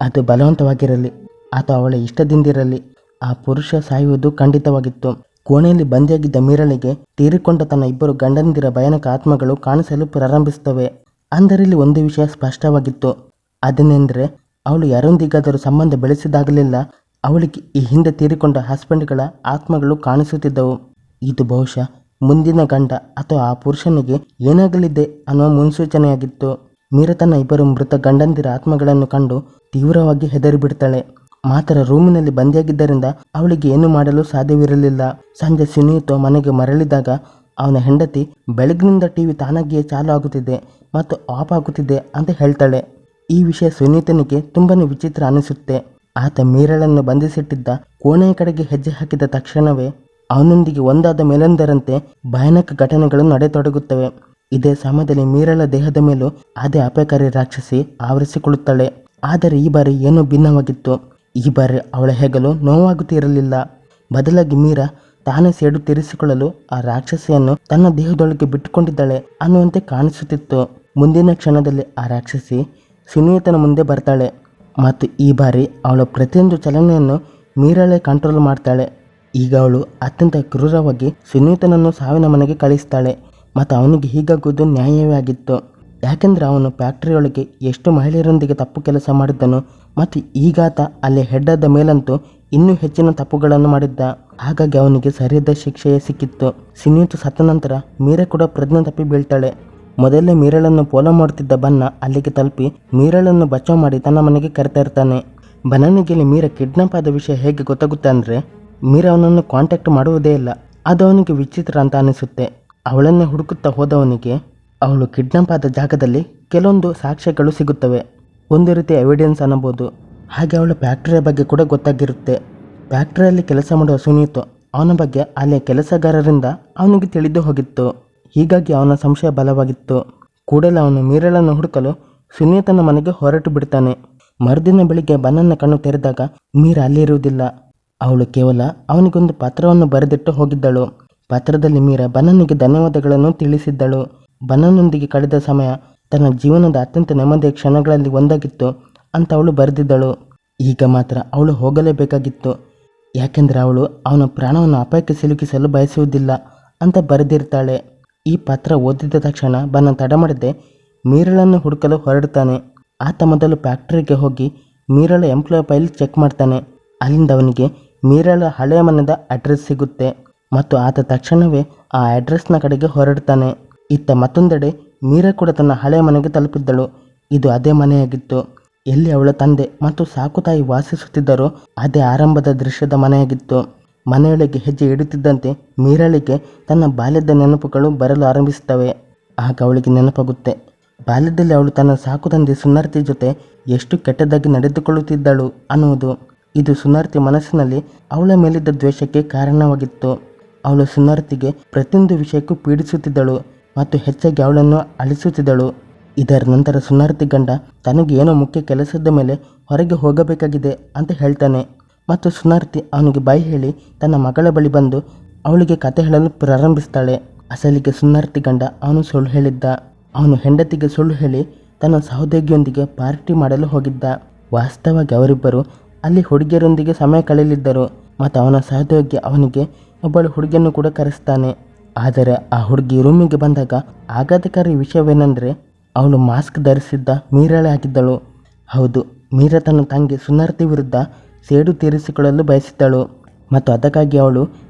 ಅದು ಬಲವಂತವಾಗಿರಲಿ ಅಥವಾ ಅವಳ ಇಷ್ಟದಿಂದಿರಲಿ ಆ ಪುರುಷ ಸಾಯುವುದು ಖಂಡಿತವಾಗಿತ್ತು. ಕೋಣೆಯಲ್ಲಿ ಬಂದಿಯಾಗಿದ್ದ ಮೀರಳಿಗೆ ತೀರಿಕೊಂಡ ತನ್ನ ಇಬ್ಬರು ಗಂಡಂದಿರ ಭಯಾನಕ ಆತ್ಮಗಳು ಕಾಣಿಸಲು ಪ್ರಾರಂಭಿಸುತ್ತವೆ. ಅಂದರಲ್ಲಿ ಒಂದು ವಿಷಯ ಸ್ಪಷ್ಟವಾಗಿತ್ತು. ಅದನ್ನೆಂದರೆ ಅವಳು ಯಾರೊಂದಿಗಾದರೂ ಸಂಬಂಧ ಬೆಳೆಸಿದಾಗಲೆಲ್ಲ ಅವಳಿಗೆ ಈ ಹಿಂದೆ ತೀರಿಕೊಂಡ ಹಸ್ಬೆಂಡ್ಗಳ ಆತ್ಮಗಳು ಕಾಣಿಸುತ್ತಿದ್ದವು. ಇದು ಬಹುಶಃ ಮುಂದಿನ ಗಂಡ ಅಥವಾ ಆ ಪುರುಷನಿಗೆ ಏನಾಗಲಿದೆ ಅನ್ನುವ ಮುನ್ಸೂಚನೆಯಾಗಿತ್ತು. ಮೀರಾ ತನ್ನ ಇಬ್ಬರು ಮೃತ ಗಂಡಂದಿರ ಆತ್ಮಗಳನ್ನು ಕಂಡು ತೀವ್ರವಾಗಿ ಹೆದರಿಬಿಡ್ತಾಳೆ. ಮಾತ್ರ ರೂಮಿನಲ್ಲಿ ಬಂದಿಯಾಗಿದ್ದರಿಂದ ಅವಳಿಗೆ ಏನು ಮಾಡಲು ಸಾಧ್ಯವಿರಲಿಲ್ಲ. ಸಂಜೆ ಸುನಿಯುತ ಮನೆಗೆ ಮರಳಿದಾಗ ಅವನ ಹೆಂಡತಿ ಬೆಳಗಿನಿಂದ ಟಿವಿ ತಾನಾಗಿಯೇ ಚಾಲು ಆಗುತ್ತಿದೆ ಮತ್ತು ಆಫ್ ಆಗುತ್ತಿದೆ ಅಂತ ಹೇಳ್ತಾಳೆ. ಈ ವಿಷಯ ಸುನೀತನಿಗೆ ತುಂಬಾನೇ ವಿಚಿತ್ರ ಅನಿಸುತ್ತೆ. ಆತ ಮೀರಳನ್ನು ಬಂಧಿಸಿಟ್ಟಿದ್ದ ಕೋಣೆಯ ಕಡೆಗೆ ಹೆಜ್ಜೆ ಹಾಕಿದ ತಕ್ಷಣವೇ ಅವನೊಂದಿಗೆ ಒಂದಾದ ಮೇಲೊಂದರಂತೆ ಭಯಾನಕ ಘಟನೆಗಳು ನಡೆತೊಡಗುತ್ತವೆ. ಇದೇ ಸಮಯದಲ್ಲಿ ಮೀರಳ ದೇಹದ ಮೇಲೂ ಅದೇ ಅಪಾಯಕಾರಿ ರಾಕ್ಷಸಿ ಆವರಿಸಿಕೊಳ್ಳುತ್ತಾಳೆ. ಆದರೆ ಈ ಬಾರಿ ಏನೋ ಭಿನ್ನವಾಗಿತ್ತು. ಈ ಬಾರಿ ಅವಳ ಹೆಗಲು ನೋವಾಗುತ್ತಿರಲಿಲ್ಲ. ಬದಲಾಗಿ ಮೀರಾ ತಾನೇ ಸೇಡು ತೀರಿಸಿಕೊಳ್ಳಲು ಆ ರಾಕ್ಷಸಿಯನ್ನು ತನ್ನ ದೇಹದೊಳಗೆ ಬಿಟ್ಟುಕೊಂಡಿದ್ದಾಳೆ ಅನ್ನುವಂತೆ ಕಾಣಿಸುತ್ತಿತ್ತು. ಮುಂದಿನ ಕ್ಷಣದಲ್ಲಿ ಆ ರಾಕ್ಷಸಿ ಸುನಿಯುತನ ಮುಂದೆ ಬರ್ತಾಳೆ ಮತ್ತು ಈ ಬಾರಿ ಅವಳ ಪ್ರತಿಯೊಂದು ಚಲನೆಯನ್ನು ಮೀರಳೆ ಕಂಟ್ರೋಲ್ ಮಾಡ್ತಾಳೆ. ಈಗ ಅವಳು ಅತ್ಯಂತ ಕ್ರೂರವಾಗಿ ಸುನಿಯುತನನ್ನು ಸಾವಿನ ಮನೆಗೆ ಕಳಿಸ್ತಾಳೆ ಮತ್ತು ಅವನಿಗೆ ಹೀಗಾಗುವುದು ನ್ಯಾಯವೇ ಆಗಿತ್ತು. ಯಾಕೆಂದರೆ ಅವನು ಫ್ಯಾಕ್ಟರಿಯೊಳಗೆ ಎಷ್ಟು ಮಹಿಳೆಯರೊಂದಿಗೆ ತಪ್ಪು ಕೆಲಸ ಮಾಡಿದ್ದನು ಮತ್ತು ಈಗಾತ ಅಲ್ಲಿ ಹೆಡ್ಡಾದ ಮೇಲಂತೂ ಇನ್ನೂ ಹೆಚ್ಚಿನ ತಪ್ಪುಗಳನ್ನು ಮಾಡಿದ್ದ. ಹಾಗಾಗಿ ಅವನಿಗೆ ಸರಿಯಾದ ಶಿಕ್ಷೆಯೇ ಸಿಕ್ಕಿತ್ತು. ಸುನಿಯುತ ಸತ್ತ ನಂತರ ಮೀರಾ ಕೂಡ ಪ್ರಜ್ಞೆ ತಪ್ಪಿ ಬೀಳ್ತಾಳೆ. ಮೊದಲೇ ಮೀರಳನ್ನು ಫಾಲೋ ಮಾಡುತ್ತಿದ್ದ ಬನ್ನ ಅಲ್ಲಿಗೆ ತಲುಪಿ ಮೀರಳನ್ನು ಬಚಾವ್ ಮಾಡಿ ತನ್ನ ಮನೆಗೆ ಕರೆತಾ ಇರ್ತಾನೆ. ಬನ್ನನಿಗೆ ಮೀರಾ ಕಿಡ್ನಾಪ್ ಆದ ವಿಷಯ ಹೇಗೆ ಗೊತ್ತಾಗುತ್ತೆ ಅಂದರೆ ಮೀರಾ ಅವನನ್ನು ಕಾಂಟ್ಯಾಕ್ಟ್ ಮಾಡುವುದೇ ಇಲ್ಲ. ಅದು ಅವನಿಗೆ ವಿಚಿತ್ರ ಅಂತ ಅನಿಸುತ್ತೆ. ಅವಳನ್ನೇ ಹುಡುಕುತ್ತಾ ಹೋದವನಿಗೆ ಅವಳು ಕಿಡ್ನಾಪ್ ಆದ ಜಾಗದಲ್ಲಿ ಕೆಲವೊಂದು ಸಾಕ್ಷ್ಯಗಳು ಸಿಗುತ್ತವೆ. ಒಂದು ರೀತಿಯ ಎವಿಡೆನ್ಸ್ ಅನ್ನಬಹುದು. ಹಾಗೆ ಅವಳ ಫ್ಯಾಕ್ಟರಿಯ ಬಗ್ಗೆ ಕೂಡ ಗೊತ್ತಾಗಿರುತ್ತೆ. ಫ್ಯಾಕ್ಟರಿಯಲ್ಲಿ ಕೆಲಸ ಮಾಡುವ ಸುನೀತ್ ಅವನ ಬಗ್ಗೆ ಅಲ್ಲಿಯ ಕೆಲಸಗಾರರಿಂದ ಅವನಿಗೆ ತಿಳಿದು ಹೋಗಿತ್ತು. ಹೀಗಾಗಿ ಅವನ ಸಂಶಯ ಬಲವಾಗಿತ್ತು. ಕೂಡಲೇ ಅವನು ಮೀರಳನ್ನು ಹುಡುಕಲು ಸುನೀತನ ಮನೆಗೆ ಹೊರಟು ಬಿಡ್ತಾನೆ. ಮರುದಿನ ಬೆಳಿಗ್ಗೆ ಬನ್ನನ ಕಣ್ಣು ತೆರೆದಾಗ ಮೀರಾ ಅಲ್ಲಿರುವುದಿಲ್ಲ. ಅವಳು ಕೇವಲ ಅವನಿಗೊಂದು ಪತ್ರವನ್ನು ಬರೆದಿಟ್ಟು ಹೋಗಿದ್ದಳು. ಪತ್ರದಲ್ಲಿ ಮೀರಾ ಬನ್ನನಿಗೆ ಧನ್ಯವಾದಗಳನ್ನು ತಿಳಿಸಿದ್ದಳು. ಬನ್ನನೊಂದಿಗೆ ಕಳೆದ ಸಮಯ ತನ್ನ ಜೀವನದ ಅತ್ಯಂತ ನೆಮ್ಮದಿಯ ಕ್ಷಣಗಳಲ್ಲಿ ಒಂದಾಗಿತ್ತು ಅಂತ ಅವಳು ಬರೆದಿದ್ದಳು. ಈಗ ಮಾತ್ರ ಅವಳು ಹೋಗಲೇಬೇಕಾಗಿತ್ತು. ಯಾಕೆಂದರೆ ಅವಳು ಅವನ ಪ್ರಾಣವನ್ನು ಅಪಾಯಕ್ಕೆ ಸಿಲುಕಿಸಲು ಬಯಸುವುದಿಲ್ಲ ಅಂತ ಬರೆದಿರ್ತಾಳೆ. ಈ ಪತ್ರ ಓದಿದ ತಕ್ಷಣ ಬನ್ನ ತಡ ಮಾಡದೆ ಮೀರಳನ್ನು ಹುಡುಕಲು ಹೊರಡ್ತಾನೆ. ಆತ ಮೊದಲು ಫ್ಯಾಕ್ಟರಿಗೆ ಹೋಗಿ ಮೀರಳ ಎಂಪ್ಲಾಯ್ ಫೈಲ್ ಚೆಕ್ ಮಾಡ್ತಾನೆ. ಅಲ್ಲಿಂದ ಅವನಿಗೆ ಮೀರಳ ಹಳೆಯ ಮನೆಯ ಅಡ್ರೆಸ್ ಸಿಗುತ್ತೆ ಮತ್ತು ಆತ ತಕ್ಷಣವೇ ಆ ಅಡ್ರೆಸ್ನ ಕಡೆಗೆ ಹೊರಡ್ತಾನೆ. ಇತ್ತ ಮತ್ತೊಂದೆಡೆ ಮೀರಾ ಕೂಡ ತನ್ನ ಹಳೆಯ ಮನೆಗೆ ತಲುಪಿದ್ದಳು. ಇದು ಅದೇ ಮನೆಯಾಗಿತ್ತು ಎಲ್ಲಿ ಅವಳ ತಂದೆ ಮತ್ತು ಸಾಕು ತಾಯಿ ವಾಸಿಸುತ್ತಿದ್ದರೋ ಅದೇ ಆರಂಭದ ದೃಶ್ಯದ ಮನೆಯಾಗಿತ್ತು. ಮನೆಯೊಳಗೆ ಹೆಜ್ಜೆ ಇಡುತ್ತಿದ್ದಂತೆ ಮೀರಳಿಗೆ ತನ್ನ ಬಾಲ್ಯದ ನೆನಪುಗಳು ಬರಲು ಆರಂಭಿಸುತ್ತವೆ. ಆಗ ಅವಳಿಗೆ ನೆನಪಾಗುತ್ತೆ ಬಾಲ್ಯದಲ್ಲಿ ಅವಳು ತನ್ನ ಸಾಕು ತಂದೆ ಸುನರ್ತಿ ಜೊತೆ ಎಷ್ಟು ಕೆಟ್ಟದಾಗಿ ನಡೆದುಕೊಳ್ಳುತ್ತಿದ್ದಳು ಅನ್ನುವುದು. ಇದು ಸುನರ್ತಿ ಮನಸ್ಸಿನಲ್ಲಿ ಅವಳ ಮೇಲಿದ್ದ ದ್ವೇಷಕ್ಕೆ ಕಾರಣವಾಗಿತ್ತು. ಅವಳು ಸುನರ್ತಿಗೆ ಪ್ರತಿಯೊಂದು ವಿಷಯಕ್ಕೂ ಪೀಡಿಸುತ್ತಿದ್ದಳು ಮತ್ತು ಹೆಚ್ಚಾಗಿ ಅವಳನ್ನು ಅಳಿಸುತ್ತಿದ್ದಳು. ಇದರ ನಂತರ ಸುನರ್ತಿ ಗಂಡ ತನಗೆ ಏನೋ ಮುಖ್ಯ ಕೆಲಸದ ಮೇಲೆ ಹೊರಗೆ ಹೋಗಬೇಕಾಗಿದೆ ಅಂತ ಹೇಳ್ತಾನೆ ಮತ್ತು ಸುನರ್ತಿ ಅವನಿಗೆ ಬಾಯಿ ಹೇಳಿ ತನ್ನ ಮಗಳ ಬಳಿ ಬಂದು ಅವಳಿಗೆ ಕತೆ ಹೇಳಲು ಪ್ರಾರಂಭಿಸ್ತಾಳೆ. ಅಸಲಿಗೆ ಸುನರ್ತಿ ಗಂಡ ಅವನು ಸುಳ್ಳು ಹೇಳಿದ್ದ. ಅವನು ಹೆಂಡತಿಗೆ ಸುಳ್ಳು ಹೇಳಿ ತನ್ನ ಸಹೋದ್ಯೋಗಿಯೊಂದಿಗೆ ಪಾರ್ಟಿ ಮಾಡಲು ಹೋಗಿದ್ದ. ವಾಸ್ತವವಾಗಿ ಅವರಿಬ್ಬರು ಅಲ್ಲಿ ಹುಡುಗಿಯರೊಂದಿಗೆ ಸಮಯ ಕಳೆಯಲಿದ್ದರು ಮತ್ತು ಅವನ ಸಹೋದ್ಯೋಗಿ ಅವನಿಗೆ ಒಬ್ಬಳು ಹುಡುಗಿಯನ್ನು ಕೂಡ ಕರೆಸ್ತಾನೆ. ಆದರೆ ಆ ಹುಡುಗಿ ರೂಮಿಗೆ ಬಂದಾಗ ಆಘಾತಕಾರಿ ವಿಷಯವೇನೆಂದರೆ ಅವಳು ಮಾಸ್ಕ್ ಧರಿಸಿದ್ದ ಮೀರಳೆ ಆಗಿದ್ದಳು. ಹೌದು, ಮೀರಾ ತನ್ನ ತಂಗಿ ಸುನರ್ತಿ ವಿರುದ್ಧ ಸೇಡು ತೀರಿಸಿಕೊಳ್ಳಲು ಬಯಸಿದ್ದಳು ಮತ್ತು ಅದಕ್ಕಾಗಿ ಅವಳು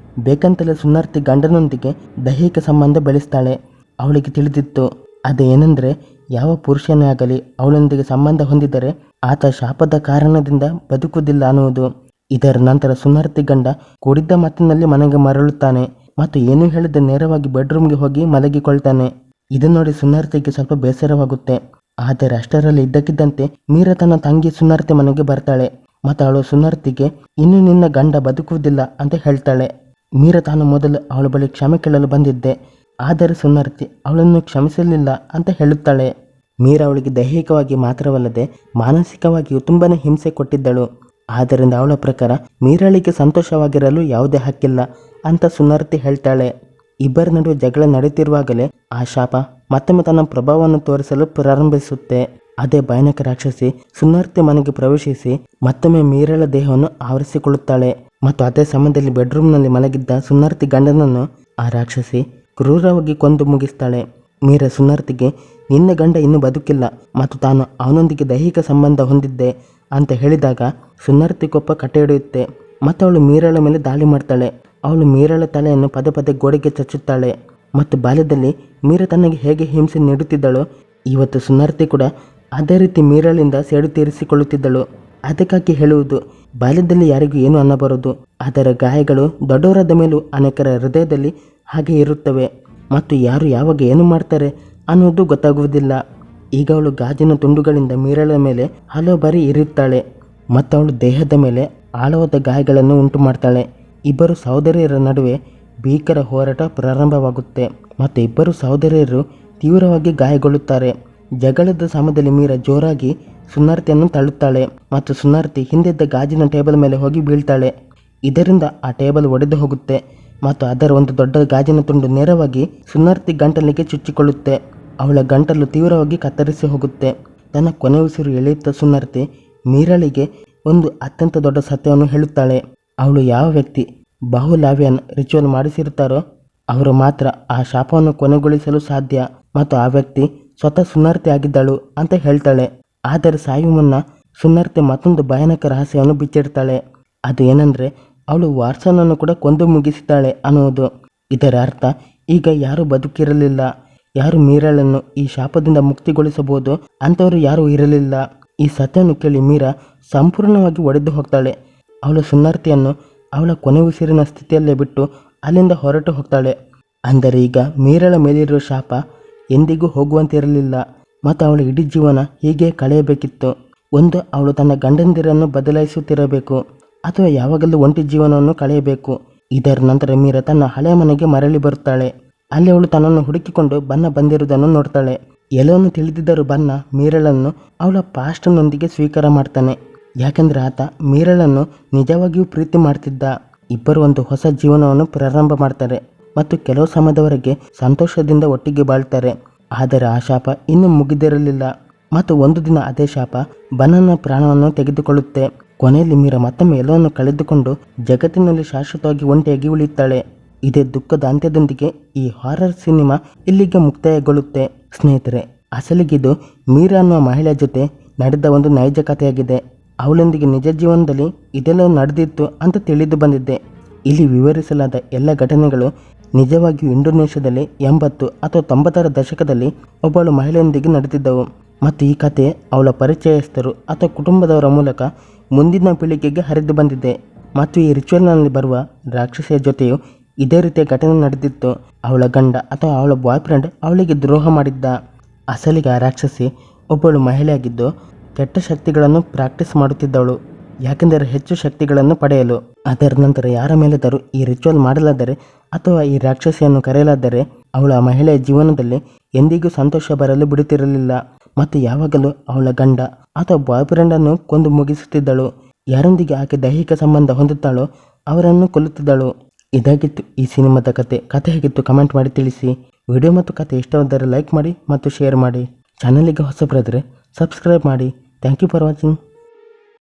ಬೇಕಂತಲೇ ಸುನರ್ತಿ ಗಂಡನೊಂದಿಗೆ ದೈಹಿಕ ಸಂಬಂಧ ಬೆಳೆಸ್ತಾಳೆ. ಅವಳಿಗೆ ತಿಳಿದಿತ್ತು ಅದೇನೆಂದರೆ ಯಾವ ಪುರುಷನೇ ಆಗಲಿ ಅವಳೊಂದಿಗೆ ಸಂಬಂಧ ಹೊಂದಿದರೆ ಆತ ಶಾಪದ ಕಾರಣದಿಂದ ಬದುಕುವುದಿಲ್ಲ ಅನ್ನುವುದು. ಇದರ ನಂತರ ಸುನರ್ತಿ ಗಂಡ ಕುಡಿದ ಮತ್ತಿನಲ್ಲಿ ಮನೆಗೆ ಮರಳುತ್ತಾನೆ ಮತ್ತು ಏನೂ ಹೇಳದೆ ನೇರವಾಗಿ ಬೆಡ್ರೂಮ್ಗೆ ಹೋಗಿ ಮಲಗಿಕೊಳ್ತಾನೆ. ಇದನ್ನು ನೋಡಿ ಸುನರ್ತಿಗೆ ಸ್ವಲ್ಪ ಬೇಸರವಾಗುತ್ತೆ. ಆದರೆ ಅಷ್ಟರಲ್ಲಿ ಇದ್ದಕ್ಕಿದ್ದಂತೆ ಮೀರಾ ತನ್ನ ತಂಗಿ ಸುನರ್ತಿ ಮನೆಗೆ ಬರ್ತಾಳೆ ಮತ್ತು ಅವಳು ಸುನರ್ತಿಗೆ ಇನ್ನು ನಿನ್ನ ಗಂಡ ಬದುಕುವುದಿಲ್ಲ ಅಂತ ಹೇಳ್ತಾಳೆ. ಮೀರಾ ತಾನು ಮೊದಲು ಅವಳ ಬಳಿ ಕ್ಷಮೆ ಕೇಳಲು ಬಂದಿದ್ದೆ, ಆದರೆ ಸುನರ್ತಿ ಅವಳನ್ನು ಕ್ಷಮಿಸಲಿಲ್ಲ ಅಂತ ಹೇಳುತ್ತಾಳೆ. ಮೀರಾ ಅವಳಿಗೆ ದೈಹಿಕವಾಗಿ ಮಾತ್ರವಲ್ಲದೆ ಮಾನಸಿಕವಾಗಿಯೂ ತುಂಬಾನೇ ಹಿಂಸೆ ಕೊಟ್ಟಿದ್ದಳು. ಆದ್ದರಿಂದ ಅವಳ ಪ್ರಕಾರ ಮೀರಳಿಗೆ ಸಂತೋಷವಾಗಿರಲು ಯಾವುದೇ ಹಕ್ಕಿಲ್ಲ ಅಂತ ಸುನರ್ತಿ ಹೇಳ್ತಾಳೆ. ಇಬ್ಬರ ನಡುವೆ ಜಗಳ ನಡೆಯುತ್ತಿರುವಾಗಲೇ ಆ ಶಾಪ ಮತ್ತೊಮ್ಮೆ ತನ್ನ ಪ್ರಭಾವವನ್ನು ತೋರಿಸಲು ಪ್ರಾರಂಭಿಸುತ್ತೆ. ಅದೇ ಭಯಾನಕ ರಾಕ್ಷಸಿ ಸುನರ್ತಿ ಮನೆಗೆ ಪ್ರವೇಶಿಸಿ ಮತ್ತೊಮ್ಮೆ ಮೀರಳ ದೇಹವನ್ನು ಆವರಿಸಿಕೊಳ್ಳುತ್ತಾಳೆ ಮತ್ತು ಅದೇ ಸಮಯದಲ್ಲಿ ಬೆಡ್ರೂಮ್ನಲ್ಲಿ ಮಲಗಿದ್ದ ಸುನರ್ತಿ ಗಂಡನನ್ನು ಆ ರಾಕ್ಷಸಿ ಕ್ರೂರವಾಗಿ ಕೊಂದು ಮುಗಿಸ್ತಾಳೆ. ಮೀರಾ ಸುನರ್ತಿಗೆ ನಿನ್ನ ಗಂಡ ಇನ್ನೂ ಬದುಕಿಲ್ಲ ಮತ್ತು ತಾನು ಅವನೊಂದಿಗೆ ದೈಹಿಕ ಸಂಬಂಧ ಹೊಂದಿದ್ದೆ ಅಂತ ಹೇಳಿದಾಗ ಸುನರ್ತಿ ಕೋಪ ಕಟ್ಟೆಹಿಡಿಯುತ್ತೆ ಮತ್ತು ಅವಳು ಮೀರಳ ಮೇಲೆ ದಾಳಿ ಮಾಡ್ತಾಳೆ. ಅವಳು ಮೀರಳ ತಲೆಯನ್ನು ಪದೇ ಪದೇ ಗೋಡೆಗೆ ಚಚ್ಚುತ್ತಾಳೆ ಮತ್ತು ಬಾಲ್ಯದಲ್ಲಿ ಮೀರಾ ತನಗೆ ಹೇಗೆ ಹಿಂಸೆ ನೀಡುತ್ತಿದ್ದಳೋ ಇವತ್ತು ಸುನರ್ತಿ ಕೂಡ ಅದೇ ರೀತಿ ಮೀರಳಿಂದ ಸೇಡು ತೀರಿಸಿಕೊಳ್ಳುತ್ತಿದ್ದಳು. ಅದಕ್ಕಾಗಿ ಹೇಳುವುದು, ಬಾಲ್ಯದಲ್ಲಿ ಯಾರಿಗೂ ಏನು ಅನ್ನಬಾರದು, ಅದರ ಗಾಯಗಳು ದೊಡ್ಡವರಾದ ಮೇಲೂ ಅನೇಕರ ಹೃದಯದಲ್ಲಿ ಹಾಗೆ ಇರುತ್ತವೆ ಮತ್ತು ಯಾರು ಯಾವಾಗ ಏನು ಮಾಡ್ತಾರೆ ಅನ್ನೋದು ಗೊತ್ತಾಗುವುದಿಲ್ಲ. ಈಗ ಅವಳು ಗಾಜಿನ ತುಂಡುಗಳಿಂದ ಮೀರಳ ಮೇಲೆ ಹಲವು ಬಾರಿ ಇರುತ್ತಾಳೆ ಮತ್ತು ಅವಳು ದೇಹದ ಮೇಲೆ ಆಳವಾದ ಗಾಯಗಳನ್ನು ಉಂಟು ಮಾಡ್ತಾಳೆ. ಇಬ್ಬರು ಸಹೋದರಿಯರ ನಡುವೆ ಭೀಕರ ಹೋರಾಟ ಪ್ರಾರಂಭವಾಗುತ್ತೆ ಮತ್ತು ಇಬ್ಬರು ಸಹೋದರಿಯರು ತೀವ್ರವಾಗಿ ಗಾಯಗೊಳ್ಳುತ್ತಾರೆ. ಜಗಳದ ಸಮಯದಲ್ಲಿ ಮೀರಾ ಜೋರಾಗಿ ಸುನರ್ತಿಯನ್ನು ತಳ್ಳುತ್ತಾಳೆ ಮತ್ತು ಸುನರ್ತಿ ಹಿಂದಿದ್ದ ಗಾಜಿನ ಟೇಬಲ್ ಮೇಲೆ ಹೋಗಿ ಬೀಳ್ತಾಳೆ. ಇದರಿಂದ ಆ ಟೇಬಲ್ ಒಡೆದು ಹೋಗುತ್ತೆ ಮತ್ತು ಅದರ ಒಂದು ದೊಡ್ಡ ಗಾಜಿನ ತುಂಡು ನೇರವಾಗಿ ಸುನರ್ತಿ ಗಂಟಲಿಗೆ ಚುಚ್ಚಿಕೊಳ್ಳುತ್ತೆ. ಅವಳ ಗಂಟಲು ತೀವ್ರವಾಗಿ ಕತ್ತರಿಸಿ ಹೋಗುತ್ತೆ. ತನ್ನ ಕೊನೆ ಉಸಿರು ಎಳೆಯುತ್ತಾ ಸುನರ್ತಿ ಮೀರಳಿಗೆ ಒಂದು ಅತ್ಯಂತ ದೊಡ್ಡ ಸತ್ಯವನ್ನು ಹೇಳುತ್ತಾಳೆ. ಅವಳು ಯಾವ ವ್ಯಕ್ತಿ ಬಹುಲಾವಿಯನ್ ರಿಚುವಲ್ ಮಾಡಿಸಿರುತ್ತಾರೋ ಅವರು ಮಾತ್ರ ಆ ಶಾಪವನ್ನು ಕೊನೆಗೊಳಿಸಲು ಸಾಧ್ಯ ಮತ್ತು ಆ ವ್ಯಕ್ತಿ ಸ್ವತಃ ಸುನರ್ತಿ ಆಗಿದ್ದಳು ಅಂತ ಹೇಳ್ತಾಳೆ. ಆದರೆ ಸಾಯುವ ಮುನ್ನ ಸುನರ್ತಿ ಮತ್ತೊಂದು ಭಯಾನಕ ರಹಸ್ಯವನ್ನು ಬಿಚ್ಚಿಡ್ತಾಳೆ. ಅದು ಏನಂದರೆ ಅವಳು ವಾಟ್ಸನನ್ನು ಕೂಡ ಕೊಂದು ಮುಗಿಸಿದ್ದಾಳೆ ಅನ್ನುವುದು. ಇದರ ಅರ್ಥ ಈಗ ಯಾರೂ ಬದುಕಿರಲಿಲ್ಲ, ಯಾರು ಮೀರಳನ್ನು ಈ ಶಾಪದಿಂದ ಮುಕ್ತಿಗೊಳಿಸಬಹುದು ಅಂಥವರು ಯಾರೂ ಇರಲಿಲ್ಲ. ಈ ಸತ್ಯವನ್ನು ಕೇಳಿ ಮೀರಾ ಸಂಪೂರ್ಣವಾಗಿ ಒಡೆದು ಹೋಗ್ತಾಳೆ. ಅವಳು ಸುನರ್ತಿಯನ್ನು ಅವಳ ಕೊನೆ ಉಸಿರಿನ ಸ್ಥಿತಿಯಲ್ಲೇ ಬಿಟ್ಟು ಅಲ್ಲಿಂದ ಹೊರಟು ಹೋಗ್ತಾಳೆ. ಅಂದರೆ ಈಗ ಮೀರಳ ಮೇಲಿರುವ ಶಾಪ ಎಂದಿಗೂ ಹೋಗುವಂತಿರಲಿಲ್ಲ ಮತ್ತು ಅವಳ ಇಡೀ ಜೀವನ ಹೀಗೆ ಕಳೆಯಬೇಕಿತ್ತು. ಒಂದು ಅವಳು ತನ್ನ ಗಂಡಂದಿರನ್ನು ಬದಲಾಯಿಸುತ್ತಿರಬೇಕು ಅಥವಾ ಯಾವಾಗಲೂ ಒಂಟಿ ಜೀವನವನ್ನು ಕಳೆಯಬೇಕು. ಇದರ ನಂತರ ಮೀರಾ ತನ್ನ ಹಳೆಯ ಮನೆಗೆ ಮರಳಿ ಬರುತ್ತಾಳೆ. ಅಲ್ಲಿ ಅವಳು ತನ್ನನ್ನು ಹುಡುಕಿಕೊಂಡು ಬನ್ನ ಬಂದಿರುವುದನ್ನು ನೋಡ್ತಾಳೆ. ಎಲ್ಲವನ್ನು ತಿಳಿದಿದ್ದರೂ ಬನ್ನ ಮೀರಳನ್ನು ಅವಳ ಪಾಸ್ಟ್ನೊಂದಿಗೆ ಸ್ವೀಕಾರ ಮಾಡ್ತಾನೆ. ಯಾಕೆಂದರೆ ಆತ ಮೀರಳನ್ನು ನಿಜವಾಗಿಯೂ ಪ್ರೀತಿ ಮಾಡ್ತಿದ್ದ. ಇಬ್ಬರು ಒಂದು ಹೊಸ ಜೀವನವನ್ನು ಪ್ರಾರಂಭ ಮಾಡ್ತಾರೆ ಮತ್ತು ಕೆಲವು ಸಮಯದವರೆಗೆ ಸಂತೋಷದಿಂದ ಒಟ್ಟಿಗೆ ಬಾಳ್ತಾರೆ. ಆದರೆ ಆ ಶಾಪ ಇನ್ನೂ ಮುಗಿದಿರಲಿಲ್ಲ ಮತ್ತು ಒಂದು ದಿನ ಅದೇ ಶಾಪ ಬನ್ನನ ಪ್ರಾಣವನ್ನು ತೆಗೆದುಕೊಳ್ಳುತ್ತೆ. ಕೊನೆಯಲ್ಲಿ ಮೀರಾ ಮತ್ತೊಮ್ಮೆ ಎಲ್ಲವನ್ನು ಕಳೆದುಕೊಂಡು ಜಗತ್ತಿನಲ್ಲಿ ಶಾಶ್ವತವಾಗಿ ಒಂಟಿಯಾಗಿ ಉಳಿಯುತ್ತಾಳೆ. ಇದೇ ದುಃಖದ ಅಂತ್ಯದೊಂದಿಗೆ ಈ ಹಾರರ್ ಸಿನಿಮಾ ಇಲ್ಲಿಗೆ ಮುಕ್ತಾಯಗೊಳ್ಳುತ್ತೆ. ಸ್ನೇಹಿತರೆ, ಅಸಲಿಗಿದು ಮೀರಾ ಅನ್ನುವ ಮಹಿಳೆಯ ಜೊತೆ ನಡೆದ ಒಂದು ನೈಜ ಕಥೆಯಾಗಿದೆ. ಅವಳೊಂದಿಗೆ ನಿಜ ಜೀವನದಲ್ಲಿ ಇದೆಲ್ಲವೂ ನಡೆದಿತ್ತು ಅಂತ ತಿಳಿದು ಬಂದಿದೆ. ಇಲ್ಲಿ ವಿವರಿಸಲಾದ ಎಲ್ಲ ಘಟನೆಗಳು ನಿಜವಾಗಿಯೂ ಇಂಡೋನೇಷ್ಯಾದಲ್ಲಿ 80 ಅಥವಾ 90ರ ದಶಕದಲ್ಲಿ ಒಬ್ಬಳು ಮಹಿಳೆಯೊಂದಿಗೆ ನಡೆದಿದ್ದವು ಮತ್ತು ಈ ಕಥೆ ಅವಳ ಪರಿಚಯಸ್ಥರು ಅಥವಾ ಕುಟುಂಬದವರ ಮೂಲಕ ಮುಂದಿನ ಪೀಳಿಗೆಗೆ ಹರಿದು ಬಂದಿದೆ. ಮತ್ತು ಈ ರಿಚುವಲ್ನಲ್ಲಿ ಬರುವ ರಾಕ್ಷಸಿಯ ಜೊತೆಯೂ ಇದೇ ರೀತಿಯ ಘಟನೆ ನಡೆದಿತ್ತು. ಅವಳ ಗಂಡ ಅಥವಾ ಅವಳ ಬಾಯ್ ಫ್ರೆಂಡ್ ಅವಳಿಗೆ ದ್ರೋಹ ಮಾಡಿದ್ದ. ಅಸಲಿಗೆ ಆ ರಾಕ್ಷಸಿ ಒಬ್ಬಳು ಮಹಿಳೆಯಾಗಿದ್ದು ಕೆಟ್ಟ ಶಕ್ತಿಗಳನ್ನು ಪ್ರಾಕ್ಟೀಸ್ ಮಾಡುತ್ತಿದ್ದವಳು, ಯಾಕೆಂದರೆ ಹೆಚ್ಚು ಶಕ್ತಿಗಳನ್ನು ಪಡೆಯಲು. ಅದರ ನಂತರ ಯಾರ ಮೇಲಾದರೂ ಈ ರಿಚುವಲ್ ಮಾಡಲಾದರೆ ಅಥವಾ ಈ ರಾಕ್ಷಸಿಯನ್ನು ಕರೆಯಲಾದರೆ ಅವಳ ಮಹಿಳೆಯ ಜೀವನದಲ್ಲಿ ಎಂದಿಗೂ ಸಂತೋಷ ಬರಲು ಬಿಡುತ್ತಿರಲಿಲ್ಲ ಮತ್ತು ಯಾವಾಗಲೂ ಅವಳ ಗಂಡ ಅಥವಾ ಬಾಯ್ ಫ್ರೆಂಡನ್ನು ಕೊಂದು ಮುಗಿಸುತ್ತಿದ್ದಳು. ಯಾರೊಂದಿಗೆ ಆಕೆ ದೈಹಿಕ ಸಂಬಂಧ ಹೊಂದುತ್ತಾಳೋ ಅವರನ್ನು ಕೊಲ್ಲುತ್ತಿದ್ದಳು. ಇದಾಗಿತ್ತು ಈ ಸಿನಿಮಾದ ಕತೆ ಹೇಗಿತ್ತು ಕಮೆಂಟ್ ಮಾಡಿ ತಿಳಿಸಿ. ವಿಡಿಯೋ ಮತ್ತು ಕತೆ ಇಷ್ಟವಾದರೆ ಲೈಕ್ ಮಾಡಿ ಮತ್ತು ಶೇರ್ ಮಾಡಿ. ಚಾನಲಿಗೆ ಹೊಸಬರಾದರೆ ಸಬ್ಸ್ಕ್ರೈಬ್ ಮಾಡಿ. Thank you for watching.